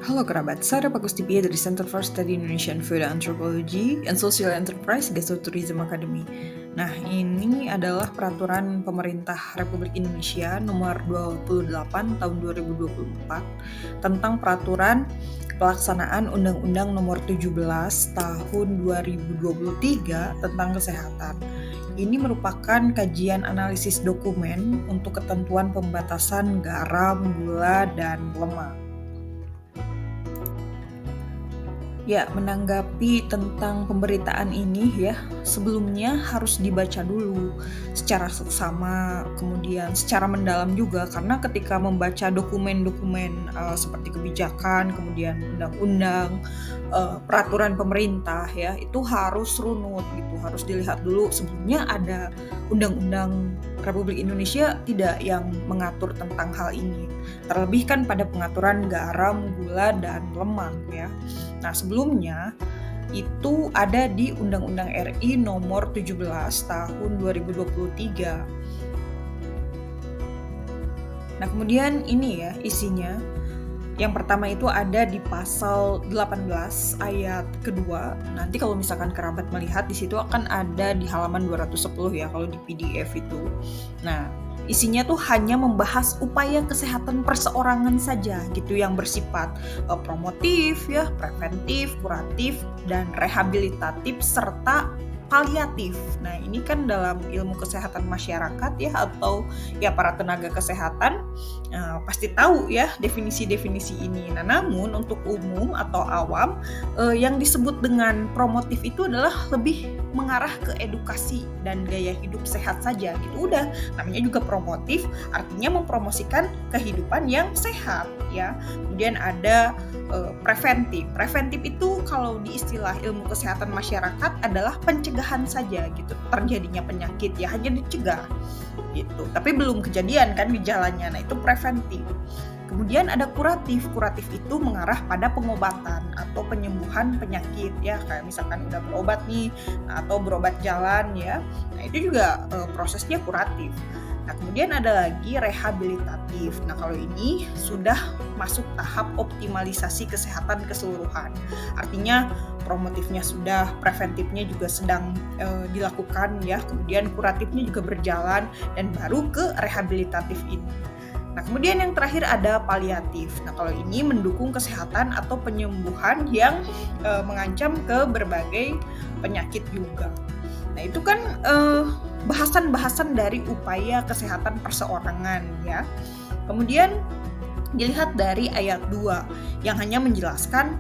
Halo kerabat, saya Bagus Tipia dari Center for Study Indonesian Food Anthropology and Social Enterprise Gastro-Tourism Academy. Nah, ini adalah peraturan pemerintah Republik Indonesia nomor 28 tahun 2024 tentang peraturan pelaksanaan Undang-Undang nomor 17 tahun 2023 tentang kesehatan. Ini merupakan kajian analisis dokumen untuk ketentuan pembatasan garam, gula, dan lemak. Ya, menanggapi tentang pemberitaan ini ya, sebelumnya harus dibaca dulu secara seksama, kemudian secara mendalam juga, karena ketika membaca dokumen-dokumen seperti kebijakan, kemudian undang-undang, peraturan pemerintah ya, itu harus runut gitu, harus dilihat dulu sebelumnya ada undang-undang Republik Indonesia tidak yang mengatur tentang hal ini. Terlebih kan pada pengaturan garam, gula, dan lemak ya. Nah, sebelumnya itu ada di Undang-Undang RI nomor 17 tahun 2023. Nah, kemudian ini ya isinya. Yang pertama itu ada di pasal 18 ayat kedua. Nanti kalau misalkan kerabat melihat di situ akan ada di halaman 210 ya kalau di PDF itu. Nah, isinya tuh hanya membahas upaya kesehatan perseorangan saja gitu yang bersifat promotif ya, preventif, kuratif, dan rehabilitatif serta paliatif. Nah, ini kan dalam ilmu kesehatan masyarakat ya atau ya para tenaga kesehatan pasti tahu ya definisi-definisi ini. Nah, namun untuk umum atau awam yang disebut dengan promotif itu adalah lebih mengarah ke edukasi dan gaya hidup sehat saja gitu. Udah, namanya juga promotif, artinya mempromosikan kehidupan yang sehat ya. Kemudian ada preventif. Preventif itu kalau di istilah ilmu kesehatan masyarakat adalah pencegahan saja gitu. Terjadinya penyakit ya hanya dicegah gitu. Tapi belum kejadian kan gejalanya. Nah, itu preventif. Kemudian ada kuratif. Kuratif itu mengarah pada pengobatan atau penyembuhan penyakit ya, kayak misalkan udah berobat nih atau berobat jalan ya. Nah, itu juga prosesnya kuratif. Nah, kemudian ada lagi rehabilitatif. Nah, kalau ini sudah masuk tahap optimalisasi kesehatan keseluruhan. Artinya promotifnya sudah, preventifnya juga sedang dilakukan ya. Kemudian kuratifnya juga berjalan dan baru ke rehabilitatif ini. Nah, kemudian yang terakhir ada paliatif. Nah, kalau ini mendukung kesehatan atau penyembuhan yang mengancam ke berbagai penyakit juga. Nah, itu kan bahasan-bahasan dari upaya kesehatan perseorangan ya. Kemudian dilihat dari ayat 2 yang hanya menjelaskan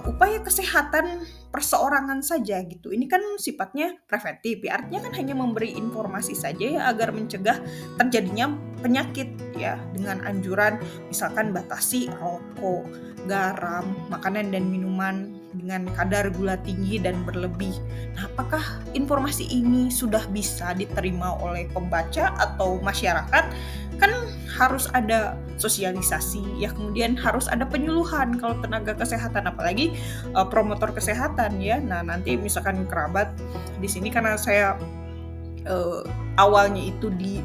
upaya kesehatan perseorangan saja gitu. Ini kan sifatnya preventif ya, artinya kan hanya memberi informasi saja ya agar mencegah terjadinya penyakit ya, dengan anjuran misalkan batasi rokok, garam, makanan dan minuman dengan kadar gula tinggi dan berlebih. Nah, apakah informasi ini sudah bisa diterima oleh pembaca atau masyarakat? Kan harus ada sosialisasi ya, kemudian harus ada penyuluhan kalau tenaga kesehatan, apalagi promotor kesehatan ya. Nah, nanti misalkan kerabat di sini karena saya awalnya itu di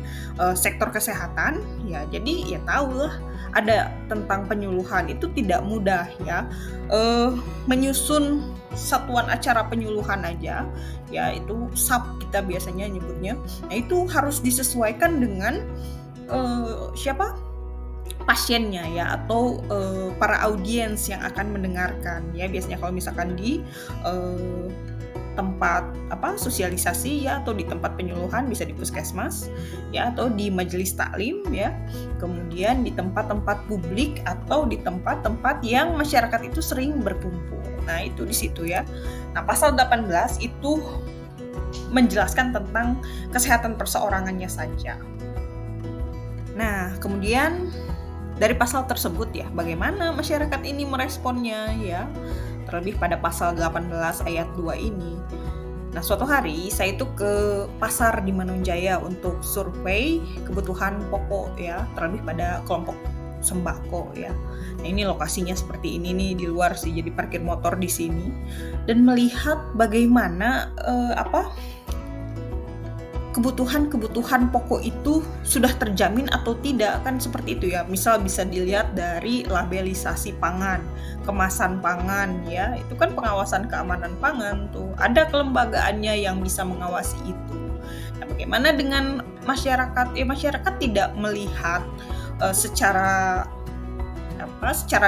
sektor kesehatan ya, jadi ya tahu lah ada tentang penyuluhan itu tidak mudah ya. Menyusun satuan acara penyuluhan aja ya, itu SAP kita biasanya nyebutnya. Nah, itu harus disesuaikan dengan pasiennya ya atau para audiens yang akan mendengarkan ya. Biasanya kalau misalkan di tempat sosialisasi ya atau di tempat penyuluhan bisa di puskesmas ya atau di majelis taklim ya. Kemudian di tempat-tempat publik atau di tempat-tempat yang masyarakat itu sering berkumpul. Nah, itu di situ ya. Nah, pasal 18 itu menjelaskan tentang kesehatan perseorangannya saja. Nah, kemudian dari pasal tersebut ya, bagaimana masyarakat ini meresponnya ya, terlebih pada pasal 18 ayat 2 ini. Nah, suatu hari saya itu ke pasar di Manonjaya untuk survei kebutuhan pokok ya, terlebih pada kelompok sembako ya. Nah, ini lokasinya seperti ini nih di luar sih, jadi parkir motor di sini dan melihat bagaimana kebutuhan-kebutuhan pokok itu sudah terjamin atau tidak, kan seperti itu ya. Misal bisa dilihat dari labelisasi pangan, kemasan pangan ya, itu kan pengawasan keamanan pangan tuh. Ada kelembagaannya yang bisa mengawasi itu. Nah, bagaimana dengan masyarakat? Ya masyarakat tidak melihat secara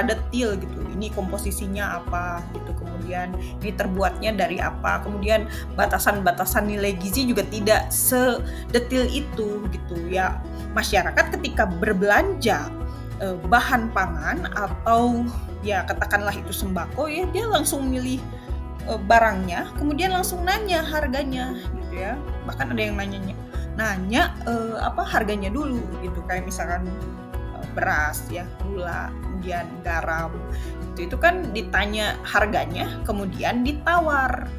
detail gitu, ini komposisinya apa gitu, kemudian ini terbuatnya dari apa, kemudian batasan-batasan nilai gizi juga tidak sedetil itu gitu ya. Masyarakat ketika berbelanja bahan pangan atau ya katakanlah itu sembako ya, dia langsung milih barangnya, kemudian langsung nanya harganya gitu ya. Bahkan ada yang nanya harganya dulu gitu, kayak misalkan beras ya, gula, kemudian garam, itu kan ditanya harganya kemudian ditawar.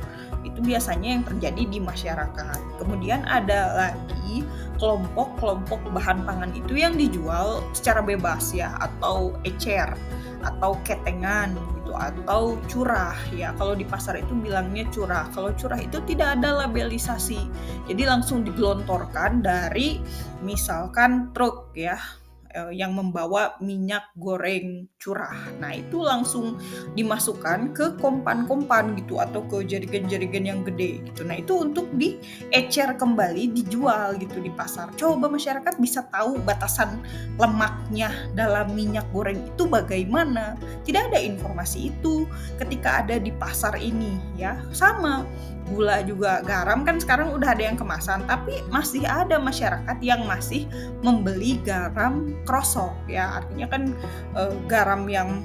Itu biasanya yang terjadi di masyarakat. Kemudian ada lagi kelompok-kelompok bahan pangan itu yang dijual secara bebas ya, atau ecer atau ketengan gitu, atau curah ya. Kalau di pasar itu bilangnya curah. Kalau curah itu tidak ada labelisasi, jadi langsung digelontorkan dari misalkan truk ya, yang membawa minyak goreng curah. Nah, itu langsung dimasukkan ke kompan-kompan gitu, atau ke jerigen-jerigen yang gede gitu. Nah, itu untuk diecer kembali, dijual gitu di pasar. Coba masyarakat bisa tahu batasan lemaknya dalam minyak goreng itu bagaimana. Tidak ada informasi itu ketika ada di pasar ini ya. Sama gula juga, garam kan sekarang udah ada yang kemasan, tapi masih ada masyarakat yang masih membeli garam krosok ya, artinya kan garam yang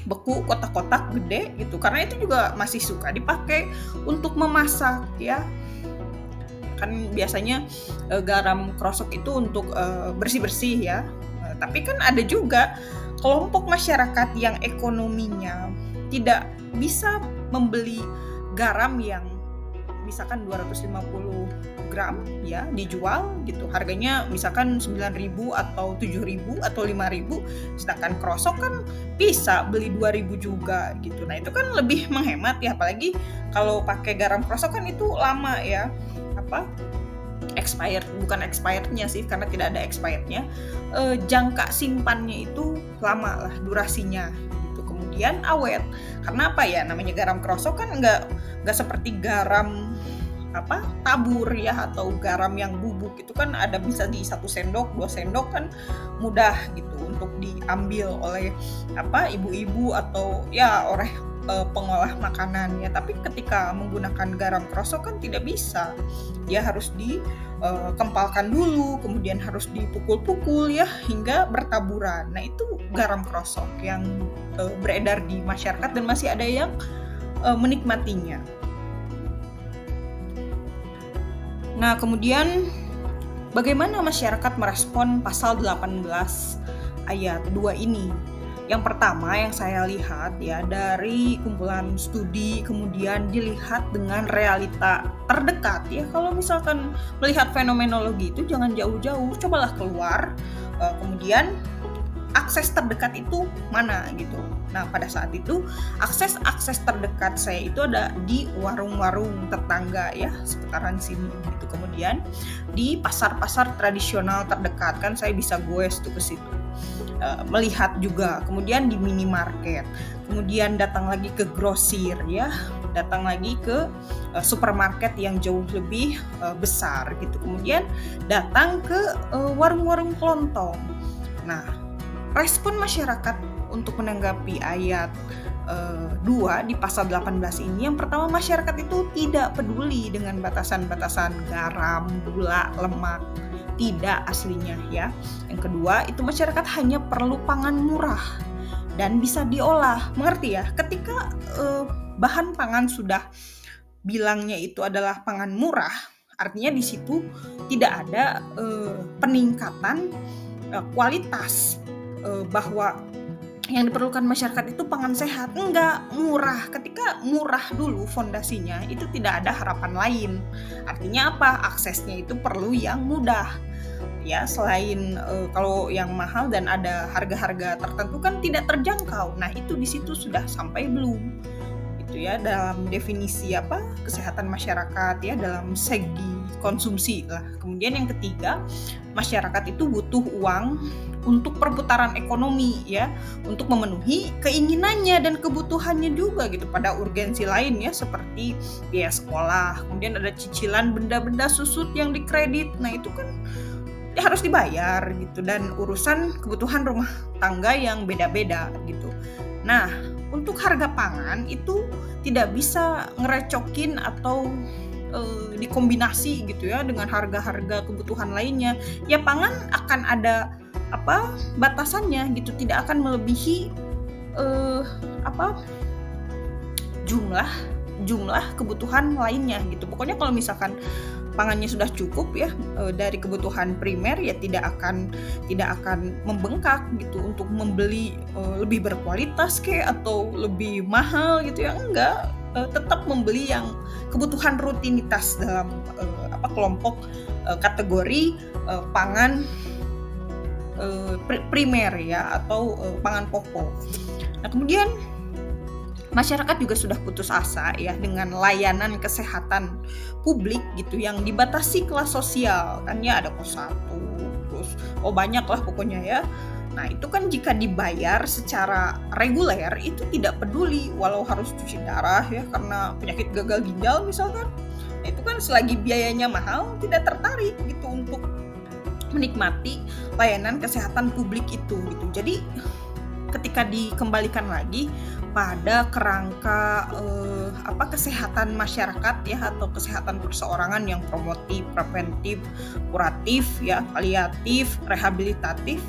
beku kotak-kotak gede gitu, karena itu juga masih suka dipakai untuk memasak ya. Kan biasanya garam krosok itu untuk bersih-bersih ya. Tapi kan ada juga kelompok masyarakat yang ekonominya tidak bisa membeli garam yang misalkan 250 gram ya, dijual gitu, harganya misalkan 9.000 atau 7.000 atau 5.000, sedangkan krosok kan bisa beli 2.000 juga gitu. Nah, itu kan lebih menghemat ya, apalagi kalau pakai garam krosok kan itu lama ya, expirednya sih, karena tidak ada expirednya, jangka simpannya itu lama lah durasinya gitu. Kemudian awet, karena apa ya, namanya garam krosok kan nggak seperti garam tabur ya, atau garam yang bubuk itu kan ada bisa di 1 sendok 2 sendok kan mudah gitu untuk diambil oleh ibu-ibu atau ya oleh pengolah makanan ya. Tapi ketika menggunakan garam krosok kan tidak bisa, dia harus dikempalkan dulu, kemudian harus dipukul-pukul ya hingga bertaburan. Nah, itu garam krosok yang beredar di masyarakat dan masih ada yang menikmatinya. Nah, kemudian bagaimana masyarakat merespon pasal 18 ayat 2 ini? Yang pertama yang saya lihat ya, dari kumpulan studi kemudian dilihat dengan realita terdekat ya. Kalau misalkan melihat fenomenologi itu jangan jauh-jauh, cobalah keluar, kemudian akses terdekat itu mana gitu. Nah, pada saat itu akses terdekat saya itu ada di warung-warung tetangga ya, seputaran sini gitu. Kemudian di pasar-pasar tradisional terdekat kan saya bisa goes tuh ke situ. Melihat juga, kemudian di minimarket, kemudian datang lagi ke grosir ya, datang lagi ke supermarket yang jauh lebih besar gitu, kemudian datang ke warung-warung kelontong. Nah, respon masyarakat untuk menanggapi ayat 2 di pasal 18 ini, yang pertama, masyarakat itu tidak peduli dengan batasan-batasan garam, gula, lemak, tidak aslinya ya. Yang kedua, itu masyarakat hanya perlu pangan murah dan bisa diolah. Mengerti ya? Ketika bahan pangan sudah bilangnya itu adalah pangan murah, artinya di situ tidak ada peningkatan kualitas, bahwa yang diperlukan masyarakat itu pangan sehat. Enggak, murah. Ketika murah dulu fondasinya, itu tidak ada harapan lain. Artinya apa? Aksesnya itu perlu yang mudah. Ya, selain kalau yang mahal dan ada harga-harga tertentu kan tidak terjangkau. Nah, itu di situ sudah sampai belum? gitu ya dalam definisi kesehatan masyarakat ya dalam segi konsumsi lah. Kemudian yang ketiga, masyarakat itu butuh uang untuk perputaran ekonomi ya, untuk memenuhi keinginannya dan kebutuhannya juga gitu pada urgensi lain ya seperti biaya sekolah, kemudian ada cicilan benda-benda susut yang dikredit. Nah, itu kan ya harus dibayar gitu dan urusan kebutuhan rumah tangga yang beda-beda gitu. Nah, untuk harga pangan itu tidak bisa ngerecokin atau dikombinasi gitu ya dengan harga-harga kebutuhan lainnya. Ya pangan akan ada batasannya gitu, tidak akan melebihi jumlah kebutuhan lainnya gitu. Pokoknya kalau misalkan pangannya sudah cukup ya dari kebutuhan primer ya tidak akan membengkak gitu untuk membeli lebih berkualitas atau lebih mahal gitu ya, enggak, tetap membeli yang kebutuhan rutinitas dalam kelompok kategori pangan primer ya atau pangan pokok. Nah, kemudian masyarakat juga sudah putus asa ya dengan layanan kesehatan publik gitu yang dibatasi kelas sosial kan ya, ada kos 1 terus banyak lah pokoknya ya. Nah, itu kan jika dibayar secara reguler itu tidak peduli walau harus cuci darah ya karena penyakit gagal ginjal misalkan. Nah, itu kan selagi biayanya mahal tidak tertarik gitu untuk menikmati layanan kesehatan publik itu gitu. Jadi ketika dikembalikan lagi pada kerangka kesehatan masyarakat ya atau kesehatan perseorangan yang promotif, preventif, kuratif ya, paliatif, rehabilitatif,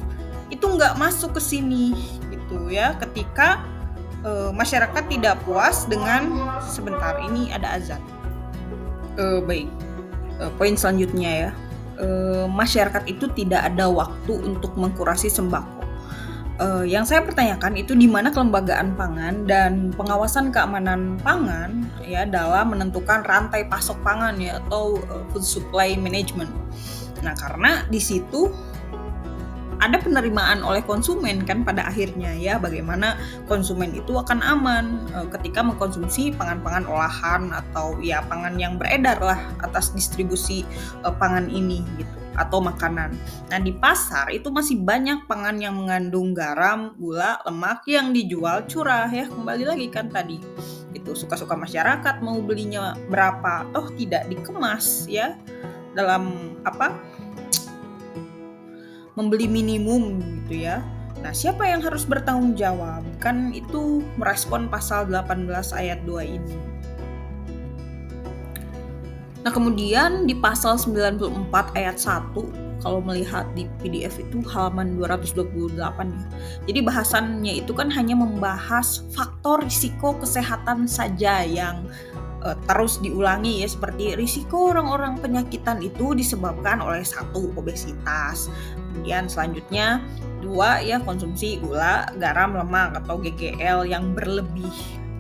itu nggak masuk ke sini gitu ya ketika masyarakat tidak puas dengan sebentar ini ada azan. Baik, poin selanjutnya ya, masyarakat itu tidak ada waktu untuk mengkurasi sembako. Yang saya pertanyakan itu di mana kelembagaan pangan dan pengawasan keamanan pangan ya dalam menentukan rantai pasok pangan ya atau food supply management. Nah, karena di situ ada penerimaan oleh konsumen kan pada akhirnya ya, bagaimana konsumen itu akan aman ketika mengkonsumsi pangan-pangan olahan atau ya pangan yang beredar lah atas distribusi pangan ini gitu atau makanan. Nah, di pasar itu masih banyak pangan yang mengandung garam, gula, lemak yang dijual curah ya, kembali lagi kan tadi itu suka-suka masyarakat mau belinya berapa, toh tidak dikemas ya dalam membeli minimum gitu ya. Nah, siapa yang harus bertanggung jawab? Kan itu merespon pasal 18 ayat 2 ini. Nah, kemudian di pasal 94 ayat 1, kalau melihat di PDF itu halaman 228 ya. Jadi bahasannya itu kan hanya membahas faktor risiko kesehatan saja yang terus diulangi ya, seperti risiko orang-orang penyakitan itu disebabkan oleh 1, obesitas. Kemudian selanjutnya 2 ya, konsumsi gula, garam, lemak atau GGL yang berlebih.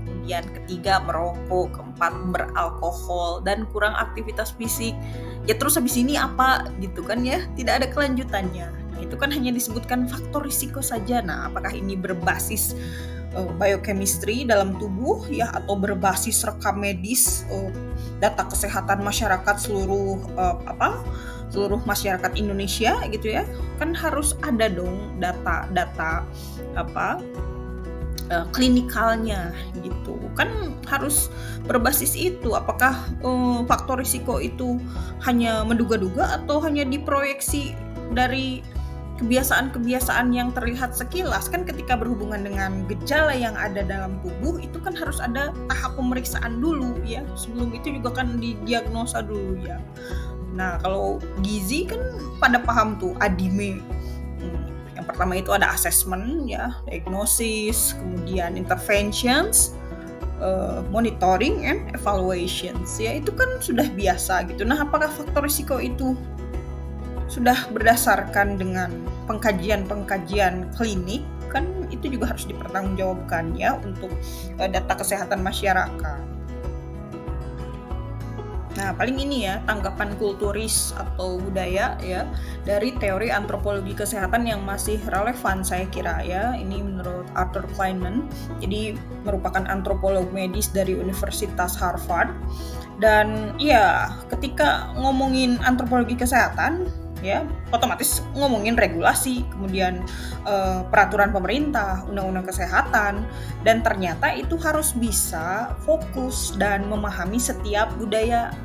Kemudian ketiga merokok, keempat beralkohol dan kurang aktivitas fisik. Ya terus habis ini apa gitu kan ya, tidak ada kelanjutannya. Nah, itu kan hanya disebutkan faktor risiko saja. Nah, apakah ini berbasis biochemistry dalam tubuh ya atau berbasis rekam medis data kesehatan masyarakat seluruh masyarakat Indonesia gitu ya, kan harus ada dong data klinikalnya gitu kan, harus berbasis itu. Apakah faktor risiko itu hanya menduga-duga atau hanya diproyeksi dari kebiasaan-kebiasaan yang terlihat sekilas? Kan ketika berhubungan dengan gejala yang ada dalam tubuh itu kan harus ada tahap pemeriksaan dulu ya, sebelum itu juga kan didiagnosa dulu ya. Nah, kalau gizi kan pada paham tuh ADIME. Yang pertama itu ada assessment ya, diagnosis, kemudian interventions, monitoring and evaluations ya, itu kan sudah biasa gitu. Nah, apakah faktor risiko itu sudah berdasarkan dengan pengkajian klinik? Kan itu juga harus dipertanggungjawabkan ya untuk data kesehatan masyarakat. Nah, Nah, paling ini ya tanggapan kulturis atau budaya ya dari teori antropologi kesehatan yang masih relevan saya kira ya. Ini menurut Arthur Kleinman. Jadi merupakan antropolog medis dari Universitas Harvard. Dan ya, ketika ngomongin antropologi kesehatan ya otomatis ngomongin regulasi, kemudian peraturan pemerintah, undang-undang kesehatan, dan ternyata itu harus bisa fokus dan memahami setiap budaya.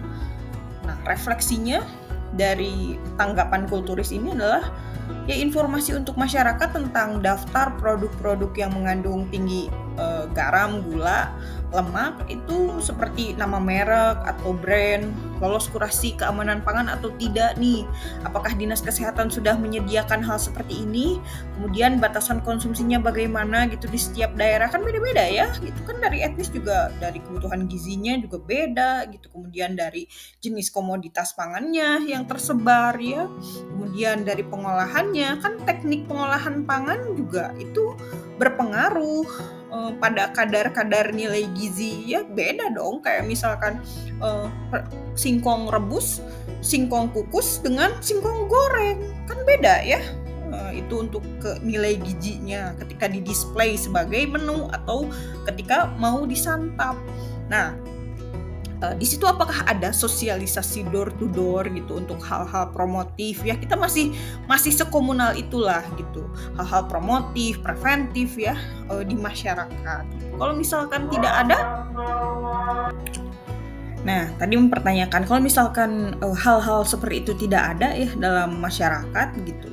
Nah, refleksinya dari tanggapan kulturis ini adalah ya informasi untuk masyarakat tentang daftar produk-produk yang mengandung tinggi garam, gula, lemak itu seperti nama merek atau brand, lolos kurasi keamanan pangan atau tidak nih, apakah dinas kesehatan sudah menyediakan hal seperti ini, kemudian batasan konsumsinya bagaimana gitu di setiap daerah kan beda-beda ya gitu kan, dari etnis juga, dari kebutuhan gizinya juga beda gitu, kemudian dari jenis komoditas pangannya yang tersebar ya, kemudian dari pengolahannya kan, teknik pengolahan pangan juga itu berpengaruh pada kadar-kadar nilai gizi ya, beda dong, kayak misalkan singkong rebus, singkong kukus dengan singkong goreng kan beda ya. Itu untuk ke nilai gizinya ketika di-display sebagai menu atau ketika mau disantap. Nah, di situ apakah ada sosialisasi door to door gitu untuk hal-hal promotif ya, kita masih sekomunal itulah gitu, hal-hal promotif, preventif ya di masyarakat. Kalau misalkan tidak ada, nah tadi mempertanyakan kalau misalkan hal-hal seperti itu tidak ada ya dalam masyarakat gitu,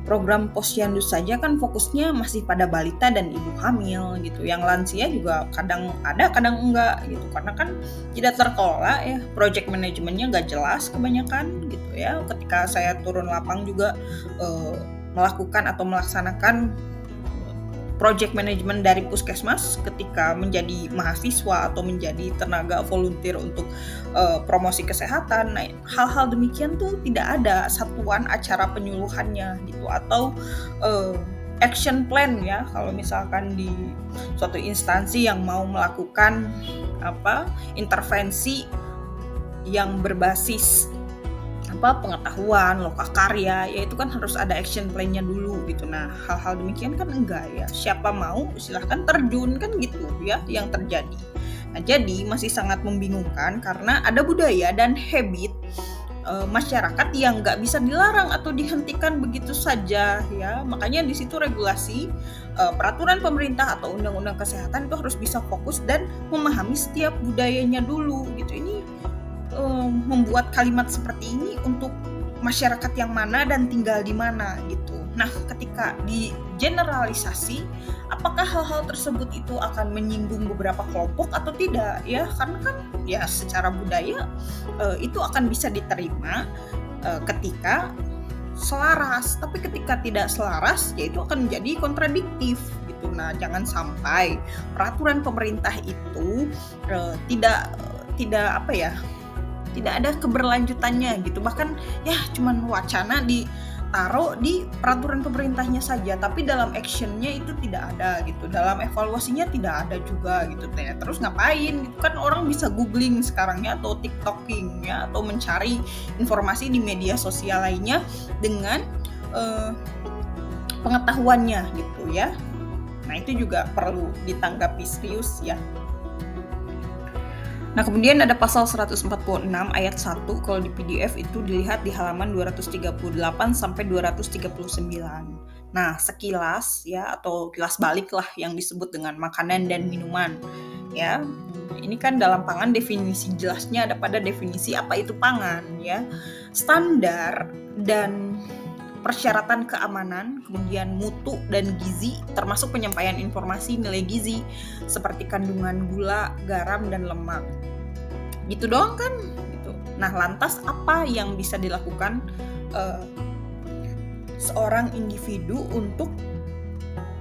program posyandu saja kan fokusnya masih pada balita dan ibu hamil gitu. Yang lansia juga kadang ada, kadang enggak gitu. Karena kan tidak terkelola ya, project manajemennya nggak jelas kebanyakan gitu ya. Ketika saya turun lapang juga melakukan atau melaksanakan project management dari puskesmas ketika menjadi mahasiswa atau menjadi tenaga volunteer untuk promosi kesehatan. Nah, hal-hal demikian tuh tidak ada satuan acara penyuluhannya gitu, atau action plan ya kalau misalkan di suatu instansi yang mau melakukan intervensi yang berbasis pengetahuan, lokakarya, ya itu kan harus ada action plan-nya dulu gitu. Nah, hal-hal demikian kan enggak ya. Siapa mau silahkan terjun kan gitu ya yang terjadi. Nah, jadi masih sangat membingungkan karena ada budaya dan habit masyarakat yang nggak bisa dilarang atau dihentikan begitu saja ya. Makanya di situ regulasi, peraturan pemerintah atau undang-undang kesehatan itu harus bisa fokus dan memahami setiap budayanya dulu gitu. Ini membuat kalimat seperti ini untuk masyarakat yang mana dan tinggal di mana gitu. Nah, ketika di generalisasi, apakah hal-hal tersebut itu akan menyinggung beberapa kelompok atau tidak ya? Karena kan ya secara budaya itu akan bisa diterima ketika selaras, tapi ketika tidak selaras ya itu akan menjadi kontradiktif gitu. Nah, jangan sampai peraturan pemerintah itu tidak ada keberlanjutannya gitu, bahkan ya cuman wacana ditaruh di peraturan pemerintahnya saja, tapi dalam actionnya itu tidak ada gitu, dalam evaluasinya tidak ada juga gitu. Terus ngapain gitu kan, orang bisa googling sekarang ya, atau tiktoking ya, atau mencari informasi di media sosial lainnya dengan pengetahuannya gitu ya. Nah, itu juga perlu ditanggapi serius ya. Nah, kemudian ada pasal 146 ayat 1, kalau di PDF itu dilihat di halaman 238 sampai 239. Nah, sekilas ya, atau kilas balik lah yang disebut dengan makanan dan minuman ya. Ini kan dalam pangan definisi jelasnya ada pada definisi apa itu pangan ya. Standar dan persyaratan keamanan, kemudian mutu dan gizi, termasuk penyampaian informasi nilai gizi seperti kandungan gula, garam, dan lemak. Gitu doang kan? Gitu. Nah, lantas apa yang bisa dilakukan seorang individu untuk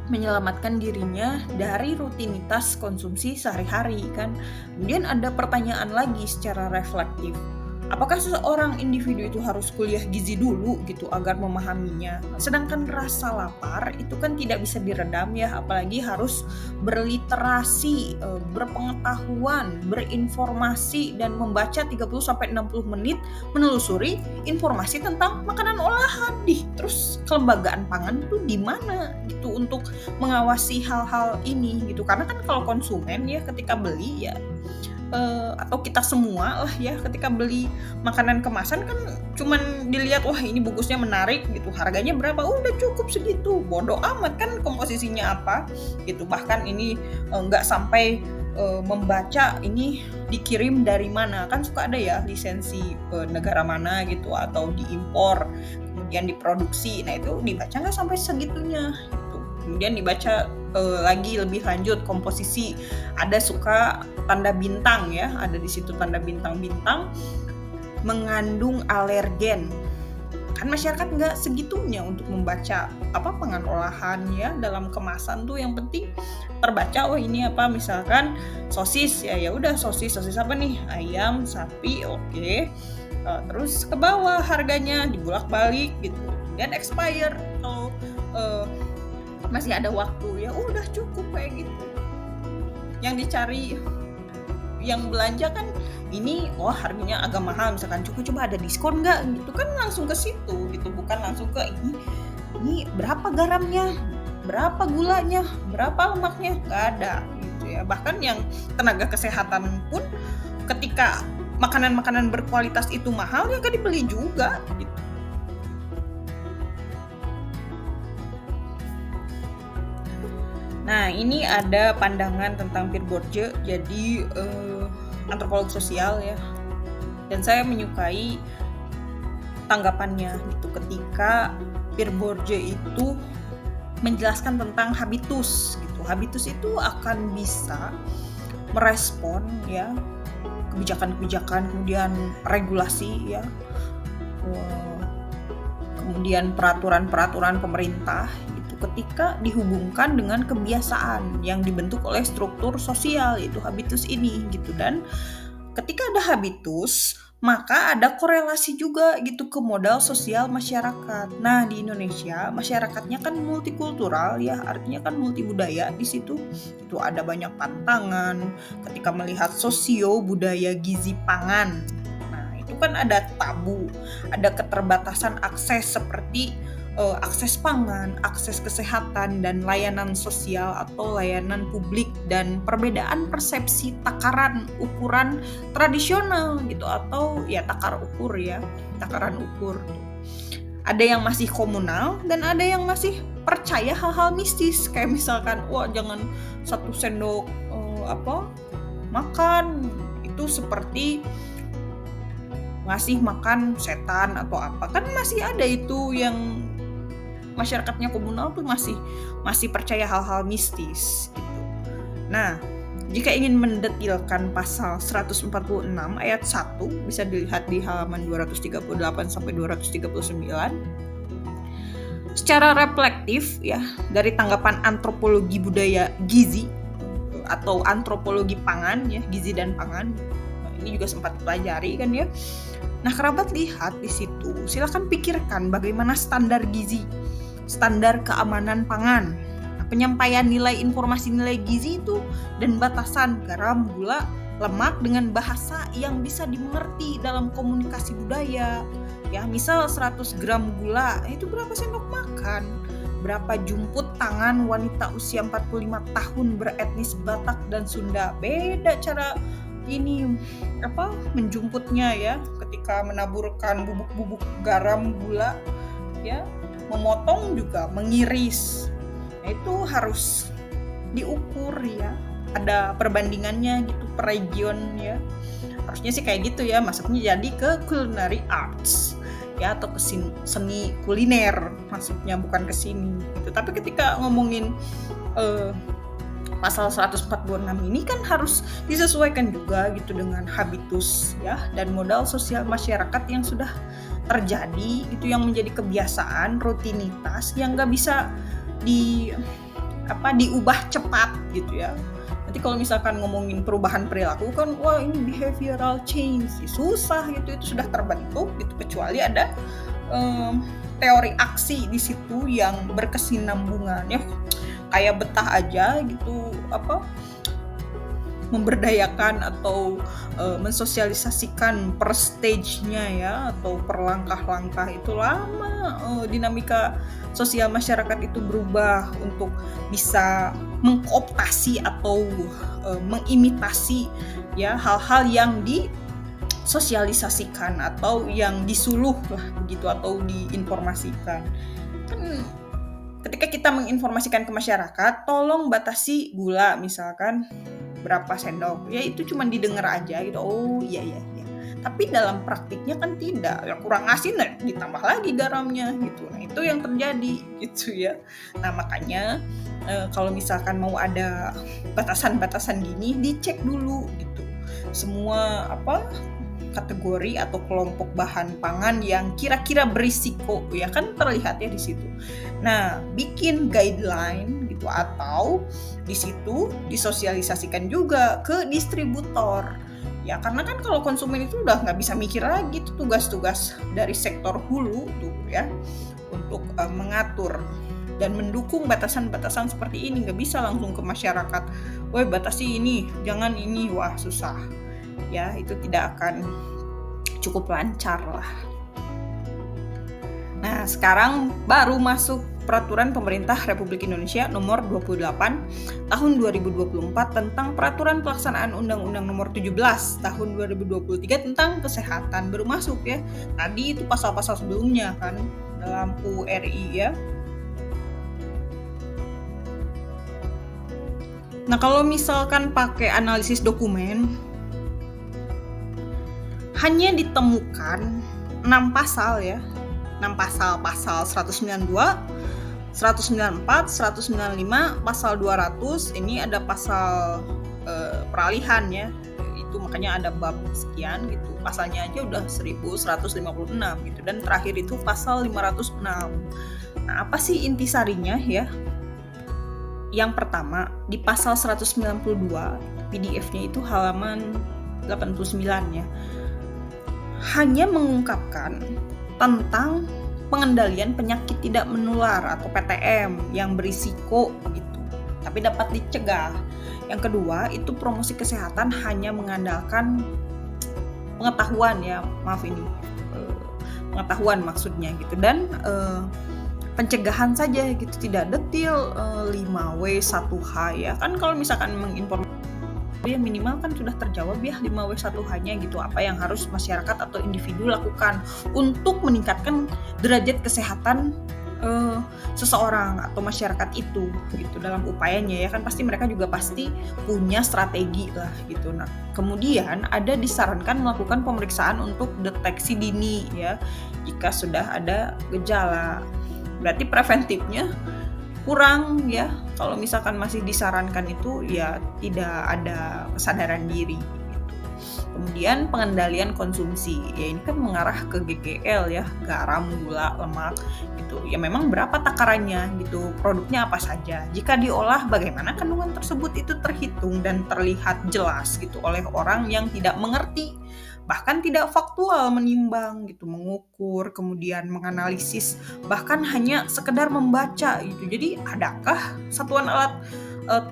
menyelamatkan dirinya dari rutinitas konsumsi sehari-hari kan? Kemudian ada pertanyaan lagi secara reflektif. Apakah seseorang individu itu harus kuliah gizi dulu gitu agar memahaminya? Sedangkan rasa lapar itu kan tidak bisa diredam ya, apalagi harus berliterasi, berpengetahuan, berinformasi dan membaca 30-60 menit menelusuri informasi tentang makanan olahan. Terus kelembagaan pangan tuh di mana gitu untuk mengawasi hal-hal ini gitu. Karena kan kalau konsumen ya ketika beli ya atau kita semua lah ya ketika beli makanan kemasan kan cuman dilihat wah ini bungkusnya menarik gitu, harganya berapa, udah cukup segitu, bodoh amat kan komposisinya apa gitu. Bahkan ini nggak sampai membaca ini dikirim dari mana, kan suka ada ya lisensi negara mana gitu atau diimpor kemudian diproduksi, nah itu dibaca nggak sampai segitunya gitu. Kemudian dibaca lagi lebih lanjut komposisi, ada suka tanda bintang ya, ada di situ tanda bintang-bintang mengandung alergen. Kan masyarakat nggak segitunya untuk membaca apa pangan olahan ya dalam kemasan tuh, yang penting terbaca oh ini apa, misalkan sosis ya udah sosis apa nih, ayam, sapi, oke. Terus ke bawah harganya dibulak-balik gitu, dan expire kalau masih ada waktu ya udah cukup kayak gitu. Yang dicari yang belanja kan ini harganya agak mahal, misalkan coba ada diskon nggak gitu kan, langsung ke situ gitu, bukan langsung ke ini berapa garamnya, berapa gulanya, berapa lemaknya, nggak ada gitu ya. Bahkan yang tenaga kesehatan pun ketika makanan-makanan berkualitas itu mahal ya nggak dibeli juga gitu. Nah, ini ada pandangan tentang Pierre Bourdieu, jadi antropolog sosial ya. Dan saya menyukai tanggapannya gitu ketika Pierre Bourdieu itu menjelaskan tentang habitus gitu. Habitus itu akan bisa merespon ya kebijakan-kebijakan, kemudian regulasi ya. Kemudian peraturan-peraturan pemerintah ketika dihubungkan dengan kebiasaan yang dibentuk oleh struktur sosial, yaitu habitus ini gitu. Dan ketika ada habitus maka ada korelasi juga gitu ke modal sosial masyarakat. Nah, di Indonesia masyarakatnya kan multikultural ya, artinya kan multibudaya di situ. Itu ada banyak pantangan ketika melihat sosio budaya gizi pangan. Nah, itu kan ada tabu, ada keterbatasan akses seperti akses pangan, akses kesehatan, dan layanan sosial atau layanan publik, dan perbedaan persepsi takaran ukuran tradisional gitu, atau ya takaran ukur. Ada yang masih komunal dan ada yang masih percaya hal-hal mistis, kayak misalkan jangan 1 sendok makan itu seperti ngasih makan setan atau apa, kan masih ada itu yang masyarakatnya komunal tuh masih percaya hal-hal mistis gitu. Nah, jika ingin mendetilkan pasal 146 ayat 1 bisa dilihat di halaman 238 sampai 239. Secara reflektif ya, dari tanggapan antropologi budaya gizi atau antropologi pangan ya, gizi dan pangan. Ini juga sempat pelajari kan ya. Nah, kerabat lihat di situ, silakan pikirkan bagaimana standar gizi, standar keamanan pangan, penyampaian nilai informasi nilai gizi itu, dan batasan garam, gula, lemak dengan bahasa yang bisa dimengerti dalam komunikasi budaya. Ya, misal 100 gram gula, itu berapa sendok makan? Berapa jumput tangan wanita usia 45 tahun beretnis Batak dan Sunda? Beda cara ini menjumputnya ya, ketika menaburkan bubuk-bubuk garam, gula ya, memotong juga, mengiris. Nah, itu harus diukur ya. Ada perbandingannya gitu per region ya. Harusnya sih kayak gitu ya, masuknya jadi ke culinary arts ya, atau ke seni kuliner masuknya, bukan ke sini gitu. Tapi ketika ngomongin pasal 146 ini kan harus disesuaikan juga gitu dengan habitus ya, dan modal sosial masyarakat yang sudah terjadi gitu, yang menjadi kebiasaan, rutinitas yang nggak bisa diubah cepat gitu ya. Nanti kalau misalkan ngomongin perubahan perilaku kan, wah ini behavioral change, susah gitu, itu sudah terbentuk gitu, kecuali ada teori aksi di situ yang berkesinambungan ya, kayak betah aja gitu memberdayakan atau mensosialisasikan per stage-nya ya, atau per langkah-langkah itu lama dinamika sosial masyarakat itu berubah untuk bisa mengkooptasi atau mengimitasi ya hal-hal yang disosialisasikan atau yang disuluh lah begitu, atau diinformasikan. Kan ketika kita menginformasikan ke masyarakat, tolong batasi gula misalkan berapa sendok, ya itu cuma didengar aja gitu, oh iya. Tapi dalam praktiknya kan tidak, ya kurang asin ditambah lagi garamnya gitu. Nah itu yang terjadi gitu ya. Nah makanya kalau misalkan mau ada batasan-batasan gini, dicek dulu gitu semua kategori atau kelompok bahan pangan yang kira-kira berisiko ya, kan terlihat ya di situ. Nah, bikin guideline gitu, atau di situ disosialisasikan juga ke distributor. Ya, karena kan kalau konsumen itu udah nggak bisa mikir lagi tuh tugas-tugas dari sektor hulu tuh ya untuk mengatur dan mendukung batasan-batasan seperti ini. Nggak bisa langsung ke masyarakat, woi batasi ini, jangan ini, wah susah. Ya, itu tidak akan cukup lancar lah. Nah, sekarang baru masuk Peraturan Pemerintah Republik Indonesia Nomor 28 Tahun 2024 tentang Peraturan Pelaksanaan Undang-Undang Nomor 17 Tahun 2023 tentang Kesehatan, baru masuk ya. Tadi itu pasal-pasal sebelumnya kan dalam URI ya. Nah, kalau misalkan pakai analisis dokumen, hanya ditemukan 6 pasal ya. 6 pasal 192, 194, 195, pasal 200, ini ada pasal peralihan ya. Itu makanya ada bab sekian gitu. Pasalnya aja udah 1156 gitu, dan terakhir itu pasal 506. Nah, apa sih intisarinya ya? Yang pertama, di pasal 192 PDF-nya itu halaman 89 ya. Hanya mengungkapkan tentang pengendalian penyakit tidak menular atau PTM yang berisiko gitu, tapi dapat dicegah. Yang kedua, itu promosi kesehatan hanya mengandalkan pengetahuan ya, pengetahuan maksudnya gitu, dan pencegahan saja gitu, tidak detail 5W 1H ya. Kan kalau misalkan menginformasi ya minimal kan sudah terjawab ya 5W1H-nya gitu, apa yang harus masyarakat atau individu lakukan untuk meningkatkan derajat kesehatan seseorang atau masyarakat itu gitu dalam upayanya ya, kan pasti mereka juga pasti punya strategi lah gitu. Nah, kemudian ada disarankan melakukan pemeriksaan untuk deteksi dini ya jika sudah ada gejala. Berarti preventifnya kurang ya, kalau misalkan masih disarankan itu ya tidak ada kesadaran diri gitu. Kemudian pengendalian konsumsi ya, ini kan mengarah ke GGL ya, garam, gula, lemak gitu ya. Memang berapa takarannya gitu, produknya apa saja, jika diolah bagaimana kandungan tersebut, itu terhitung dan terlihat jelas gitu oleh orang yang tidak mengerti, bahkan tidak faktual menimbang gitu, mengukur, kemudian menganalisis, bahkan hanya sekedar membaca gitu. Jadi adakah satuan alat